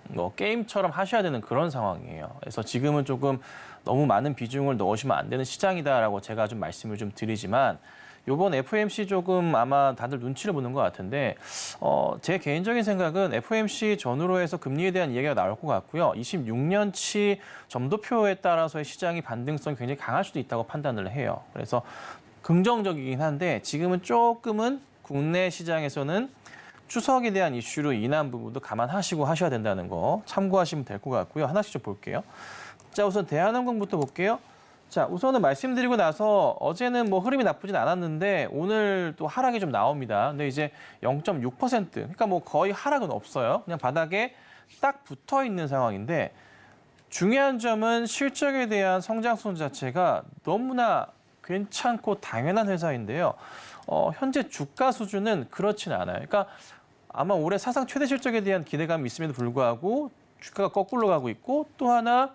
뭐 게임처럼 하셔야 되는 그런 상황이에요. 그래서 지금은 조금 너무 많은 비중을 넣으시면 안 되는 시장이다라고 제가 좀 말씀을 좀 드리지만 이번 FOMC 조금 아마 다들 눈치를 보는 것 같은데 제 개인적인 생각은 FOMC 전후로 해서 금리에 대한 이야기가 나올 것 같고요. 26년치 점도표에 따라서의 시장이 반등성이 굉장히 강할 수도 있다고 판단을 해요. 그래서 긍정적이긴 한데 지금은 조금은 국내 시장에서는 추석에 대한 이슈로 인한 부분도 감안하시고 하셔야 된다는 거 참고하시면 될 것 같고요. 하나씩 좀 볼게요. 자, 우선 대한항공부터 볼게요. 자, 우선은 말씀드리고 나서 어제는 뭐 흐름이 나쁘진 않았는데 오늘 또 하락이 좀 나옵니다. 근데 이제 0.6%, 그러니까 뭐 거의 하락은 없어요. 그냥 바닥에 딱 붙어 있는 상황인데 중요한 점은 실적에 대한 성장성 자체가 너무나 괜찮고 당연한 회사인데요. 현재 주가 수준은 그렇지는 않아요. 그러니까 아마 올해 사상 최대 실적에 대한 기대감이 있음에도 불구하고 주가가 거꾸로 가고 있고 또 하나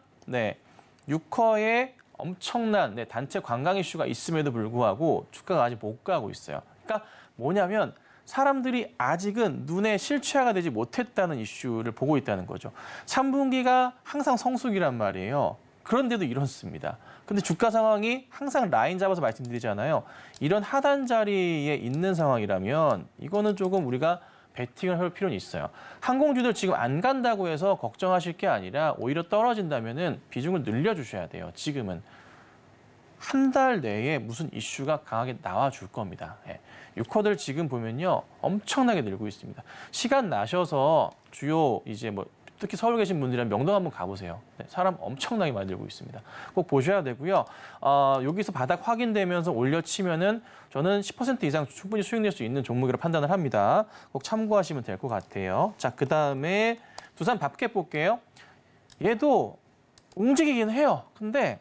유커에 엄청난 단체 관광 이슈가 있음에도 불구하고 주가가 아직 못 가고 있어요. 그러니까 뭐냐면 사람들이 아직은 눈에 실체화가 되지 못했다는 이슈를 보고 있다는 거죠. 3분기가 항상 성수기란 말이에요. 그런데도 이렇습니다. 근데 주가 상황이 항상 라인 잡아서 말씀드리잖아요. 이런 하단 자리에 있는 상황이라면 이거는 조금 우리가 베팅을 할 필요는 있어요. 항공주들 지금 안 간다고 해서 걱정하실 게 아니라 오히려 떨어진다면은 비중을 늘려주셔야 돼요. 지금은. 한 달 내에 무슨 이슈가 강하게 나와줄 겁니다. 유커들 지금 보면요. 엄청나게 늘고 있습니다. 시간 나셔서 주요 이제 뭐 특히 서울 계신 분들이랑 명동 한번 가보세요. 사람 엄청나게 많이 늘고 있습니다. 꼭 보셔야 되고요. 여기서 바닥 확인되면서 올려치면은 저는 10% 이상 충분히 수익낼 수 있는 종목이라 판단을 합니다. 꼭 참고하시면 될 것 같아요. 자, 그다음에 두산 밥캡 볼게요. 얘도 움직이긴 해요. 근데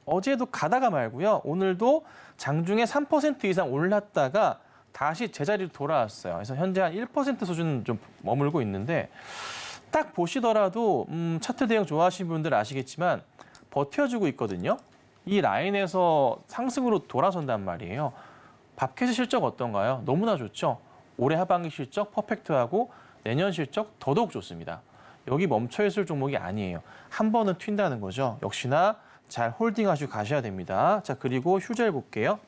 어제도 가다가 말고요. 오늘도 장중에 3% 이상 올랐다가 다시 제자리로 돌아왔어요. 그래서 현재 한 1% 수준 좀 머물고 있는데 딱 보시더라도 차트 대응 좋아하시는 분들 아시겠지만 버텨주고 있거든요. 이 라인에서 상승으로 돌아선단 말이에요. 밥켓의 실적 어떤가요? 너무나 좋죠. 올해 하반기 실적 퍼펙트하고 내년 실적 더더욱 좋습니다. 여기 멈춰있을 종목이 아니에요. 한 번은 튄다는 거죠. 역시나 잘 홀딩하시고 가셔야 됩니다. 자, 그리고 휴젤 볼게요.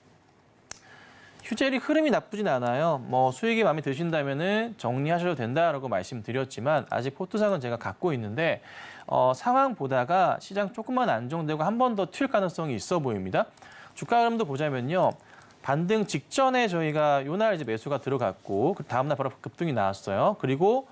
휴젤이 흐름이 나쁘진 않아요. 뭐 수익이 마음에 드신다면은 정리하셔도 된다라고 말씀드렸지만 아직 포트상은 제가 갖고 있는데 상황 보다가 시장 조금만 안정되고 한 번 더 튈 가능성이 있어 보입니다. 주가 흐름도 보자면요. 반등 직전에 저희가 요날 이제 매수가 들어갔고 그 다음날 바로 급등이 나왔어요. 그리고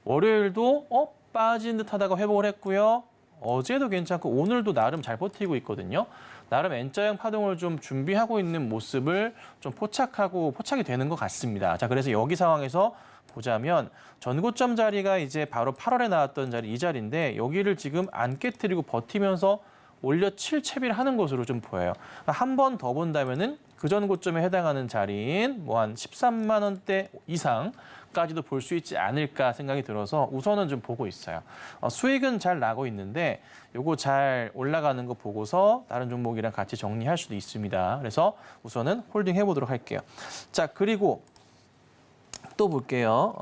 월요일도 빠진 듯 하다가 회복을 했고요. 어제도 괜찮고 오늘도 나름 잘 버티고 있거든요. 나름 N자형 파동을 좀 준비하고 있는 모습을 좀 포착이 되는 것 같습니다. 자, 그래서 여기 상황에서 보자면 전고점 자리가 이제 바로 8월에 나왔던 자리 이 자리인데 여기를 지금 안 깨트리고 버티면서 올려칠 채비를 하는 것으로 좀 보여요. 한 번 더 본다면은 그 전 고점에 해당하는 자리인 뭐 한 13만 원대 이상까지도 볼 수 있지 않을까 생각이 들어서 우선은 좀 보고 있어요. 수익은 잘 나고 있는데 요거 잘 올라가는 거 보고서 다른 종목이랑 같이 정리할 수도 있습니다. 그래서 우선은 홀딩 해보도록 할게요. 자, 그리고 또 볼게요.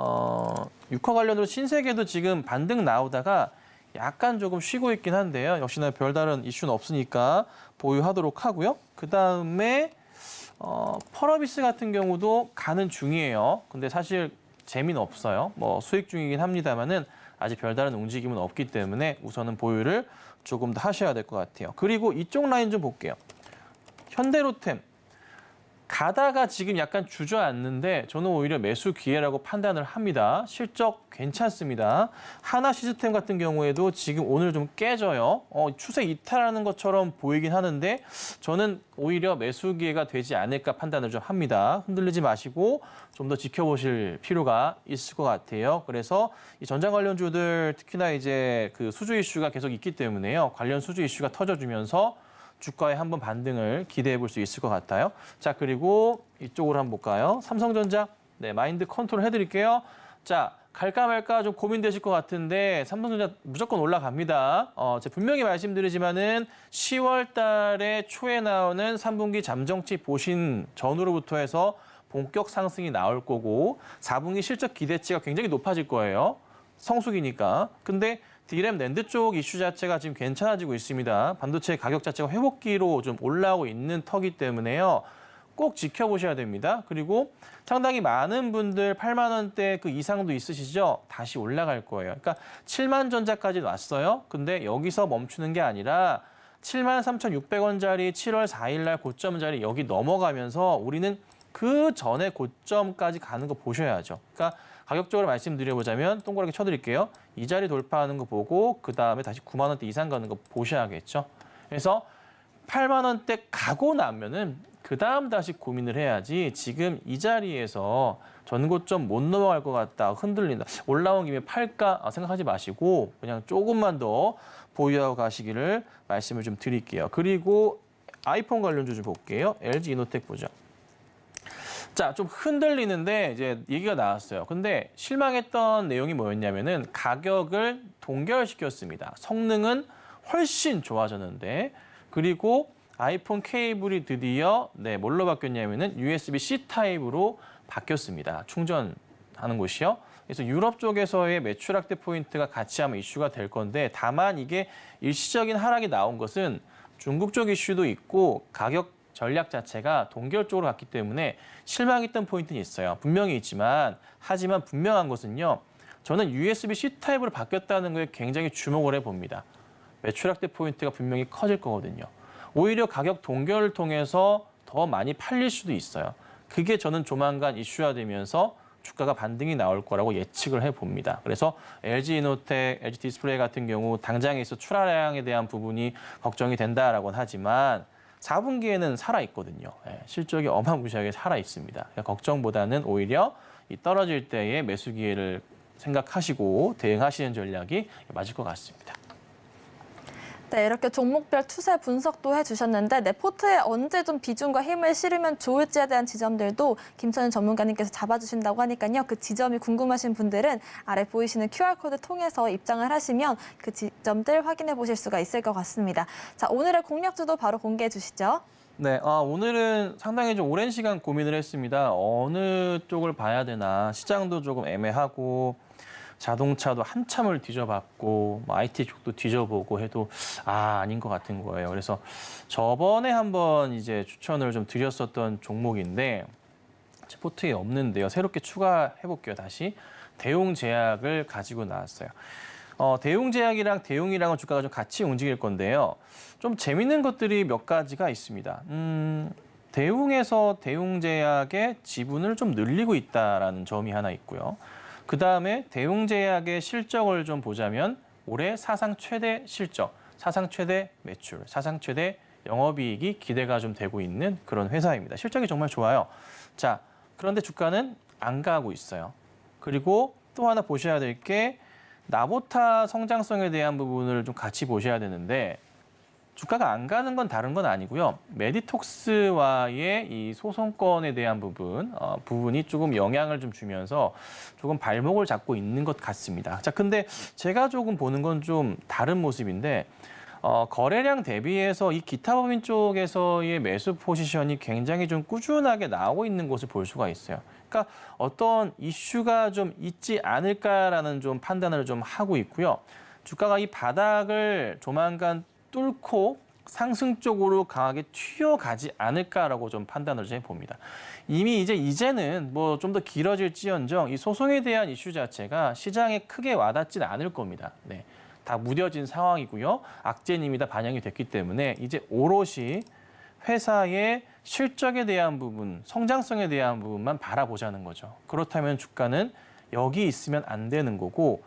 유커 관련으로 신세계도 지금 반등 나오다가 약간 조금 쉬고 있긴 한데요. 역시나 별다른 이슈는 없으니까 보유하도록 하고요. 그다음에 펄어비스 같은 경우도 가는 중이에요. 근데 사실 재미는 없어요. 뭐 수익 중이긴 합니다만은 아직 별다른 움직임은 없기 때문에 우선은 보유를 조금 더 하셔야 될 것 같아요. 그리고 이쪽 라인 좀 볼게요. 현대로템. 가다가 지금 약간 주저앉는데 저는 오히려 매수 기회라고 판단을 합니다. 실적 괜찮습니다. 하나 시스템 같은 경우에도 지금 오늘 좀 깨져요. 추세 이탈하는 것처럼 보이긴 하는데 저는 오히려 매수 기회가 되지 않을까 판단을 좀 합니다. 흔들리지 마시고 좀 더 지켜보실 필요가 있을 것 같아요. 그래서 이 전장 관련주들 특히나 이제 그 수주 이슈가 계속 있기 때문에요. 관련 수주 이슈가 터져주면서 주가에 한번 반등을 기대해 볼 수 있을 것 같아요. 자, 그리고 이쪽으로 한번 볼까요? 삼성전자, 마인드 컨트롤 해드릴게요. 자, 갈까 말까 좀 고민되실 것 같은데 삼성전자 무조건 올라갑니다. 제가 분명히 말씀드리지만은 10월 달에 초에 나오는 3분기 잠정치 보신 전후로부터 해서 본격 상승이 나올 거고 4분기 실적 기대치가 굉장히 높아질 거예요. 성수기니까. 근데 D램 낸드 쪽 이슈 자체가 지금 괜찮아지고 있습니다. 반도체 가격 자체가 회복기로 좀 올라오고 있는 터기 때문에요. 꼭 지켜보셔야 됩니다. 그리고 상당히 많은 분들 8만 원대 그 이상도 있으시죠? 다시 올라갈 거예요. 그러니까 7만 전자까지 왔어요. 근데 여기서 멈추는 게 아니라 73,600원짜리 7월 4일 날 고점 자리 여기 넘어가면서 우리는 그 전에 고점까지 가는 거 보셔야죠. 그러니까 가격적으로 말씀드려보자면 동그랗게 쳐드릴게요. 이 자리 돌파하는 거 보고 그다음에 다시 9만 원대 이상 가는 거 보셔야겠죠. 그래서 8만 원대 가고 나면은 그다음 다시 고민을 해야지 지금 이 자리에서 전고점 못 넘어갈 것 같다, 흔들린다, 올라온 김에 팔까 생각하지 마시고 그냥 조금만 더 보유하고 가시기를 말씀을 좀 드릴게요. 그리고 아이폰 관련주 좀 볼게요. LG 이노텍 보죠. 자, 좀 흔들리는데 이제 얘기가 나왔어요. 근데 실망했던 내용이 뭐였냐면은 가격을 동결시켰습니다. 성능은 훨씬 좋아졌는데 그리고 아이폰 케이블이 드디어 뭘로 바뀌었냐면은 USB-C 타입으로 바뀌었습니다. 충전하는 곳이요. 그래서 유럽 쪽에서의 매출 확대 포인트가 같이 아마 이슈가 될 건데 다만 이게 일시적인 하락이 나온 것은 중국 쪽 이슈도 있고 가격 전략 자체가 동결 쪽으로 갔기 때문에 실망했던 포인트는 있어요. 분명히 있지만 하지만 분명한 것은요. 저는 USB-C 타입으로 바뀌었다는 거에 굉장히 주목을 해봅니다. 매출 확대 포인트가 분명히 커질 거거든요. 오히려 가격 동결을 통해서 더 많이 팔릴 수도 있어요. 그게 저는 조만간 이슈화되면서 주가가 반등이 나올 거라고 예측을 해봅니다. 그래서 LG 이노텍, LG 디스플레이 같은 경우 당장에서 출하량에 대한 부분이 걱정이 된다라고는 하지만 4분기에는 살아있거든요. 실적이 어마무시하게 살아있습니다. 그러니까 걱정보다는 오히려 이 떨어질 때의 매수 기회를 생각하시고 대응하시는 전략이 맞을 것 같습니다. 네, 이렇게 종목별 추세 분석도 해주셨는데 내 포트에 언제 좀 비중과 힘을 실으면 좋을지에 대한 지점들도 김선윤 전문가님께서 잡아주신다고 하니까요. 그 지점이 궁금하신 분들은 아래 보이시는 QR코드 통해서 입장을 하시면 그 지점들 확인해 보실 수가 있을 것 같습니다. 자, 오늘의 공략주도 바로 공개해 주시죠. 네, 오늘은 상당히 좀 오랜 시간 고민을 했습니다. 어느 쪽을 봐야 되나, 시장도 조금 애매하고 자동차도 한참을 뒤져봤고 IT 쪽도 뒤져보고 해도 아닌 것 같은 거예요. 그래서 저번에 한번 이제 추천을 좀 드렸었던 종목인데 제 포트에 없는데요. 새롭게 추가해 볼게요. 다시 대웅제약을 가지고 나왔어요. 대웅제약이랑 대웅이랑은 주가가 좀 같이 움직일 건데요. 좀 재밌는 것들이 몇 가지가 있습니다. 대웅에서 대웅제약의 지분을 좀 늘리고 있다라는 점이 하나 있고요. 그다음에 대웅제약의 실적을 좀 보자면 올해 사상 최대 실적, 사상 최대 매출, 사상 최대 영업이익이 기대가 좀 되고 있는 그런 회사입니다. 실적이 정말 좋아요. 자, 그런데 주가는 안 가고 있어요. 그리고 또 하나 보셔야 될 게 나보타 성장성에 대한 부분을 좀 같이 보셔야 되는데 주가가 안 가는 건 다른 건 아니고요. 메디톡스와의 이 소송권에 대한 부분이 조금 영향을 좀 주면서 조금 발목을 잡고 있는 것 같습니다. 자, 근데 제가 조금 보는 건 좀 다른 모습인데 거래량 대비해서 이 기타 법인 쪽에서의 매수 포지션이 굉장히 좀 꾸준하게 나오고 있는 것을 볼 수가 있어요. 그러니까 어떤 이슈가 좀 있지 않을까라는 좀 판단을 좀 하고 있고요. 주가가 이 바닥을 조만간 뚫고 상승 쪽으로 강하게 튀어가지 않을까라고 좀 판단을 좀 해봅니다. 이미 이제는 뭐 좀 더 길어질지언정 이 소송에 대한 이슈 자체가 시장에 크게 와닿지는 않을 겁니다. 네, 다 무뎌진 상황이고요. 악재님이 다 반영이 됐기 때문에 이제 오롯이 회사의 실적에 대한 부분, 성장성에 대한 부분만 바라보자는 거죠. 그렇다면 주가는 여기 있으면 안 되는 거고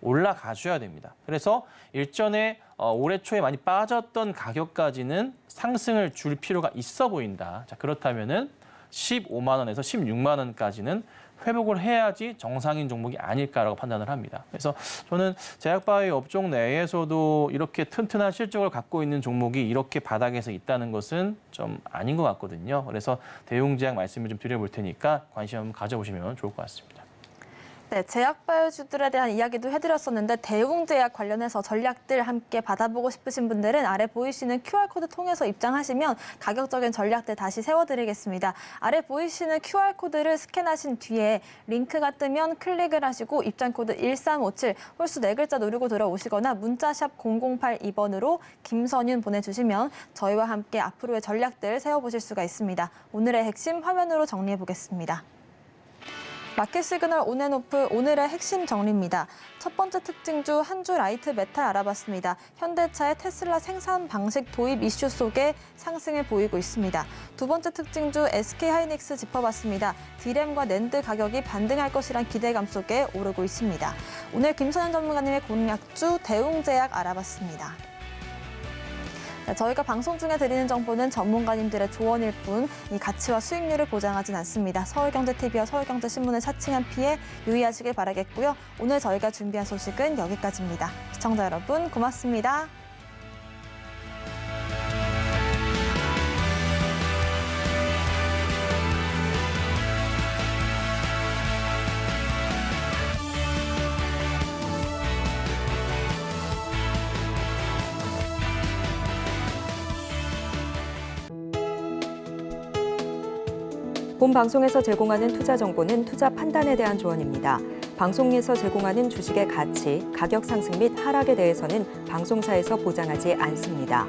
올라가줘야 됩니다. 그래서 일전에 올해 초에 많이 빠졌던 가격까지는 상승을 줄 필요가 있어 보인다. 자, 그렇다면은 15만 원에서 16만 원까지는 회복을 해야지 정상인 종목이 아닐까라고 판단을 합니다. 그래서 저는 제약바이오 업종 내에서도 이렇게 튼튼한 실적을 갖고 있는 종목이 이렇게 바닥에서 있다는 것은 좀 아닌 것 같거든요. 그래서 대웅제약 말씀을 좀 드려볼 테니까 관심 한번 가져보시면 좋을 것 같습니다. 네, 제약바이오주들에 대한 이야기도 해드렸었는데 대웅제약 관련해서 전략들 함께 받아보고 싶으신 분들은 아래 보이시는 QR코드 통해서 입장하시면 가격적인 전략들 다시 세워드리겠습니다. 아래 보이시는 QR코드를 스캔하신 뒤에 링크가 뜨면 클릭을 하시고 입장코드 1357 홀수 4글자 누르고 들어오시거나 문자샵 0082번으로 김선윤 보내주시면 저희와 함께 앞으로의 전략들 세워보실 수가 있습니다. 오늘의 핵심 화면으로 정리해보겠습니다. 마켓 시그널 온앤오프 오늘의 핵심 정리입니다. 첫 번째 특징주 한 주 라이트 메탈 알아봤습니다. 현대차의 테슬라 생산 방식 도입 이슈 속에 상승을 보이고 있습니다. 두 번째 특징주 SK하이닉스 짚어봤습니다. D램과 낸드 가격이 반등할 것이란 기대감 속에 오르고 있습니다. 오늘 김선현 전문가님의 공략주 대웅제약 알아봤습니다. 네, 저희가 방송 중에 드리는 정보는 전문가님들의 조언일 뿐 이 가치와 수익률을 보장하진 않습니다. 서울경제TV와 서울경제신문을 사칭한 피해 유의하시길 바라겠고요. 오늘 저희가 준비한 소식은 여기까지입니다. 시청자 여러분 고맙습니다. 본 방송에서 제공하는 투자 정보는 투자 판단에 대한 조언입니다. 방송에서 제공하는 주식의 가치, 가격 상승 및 하락에 대해서는 방송사에서 보장하지 않습니다.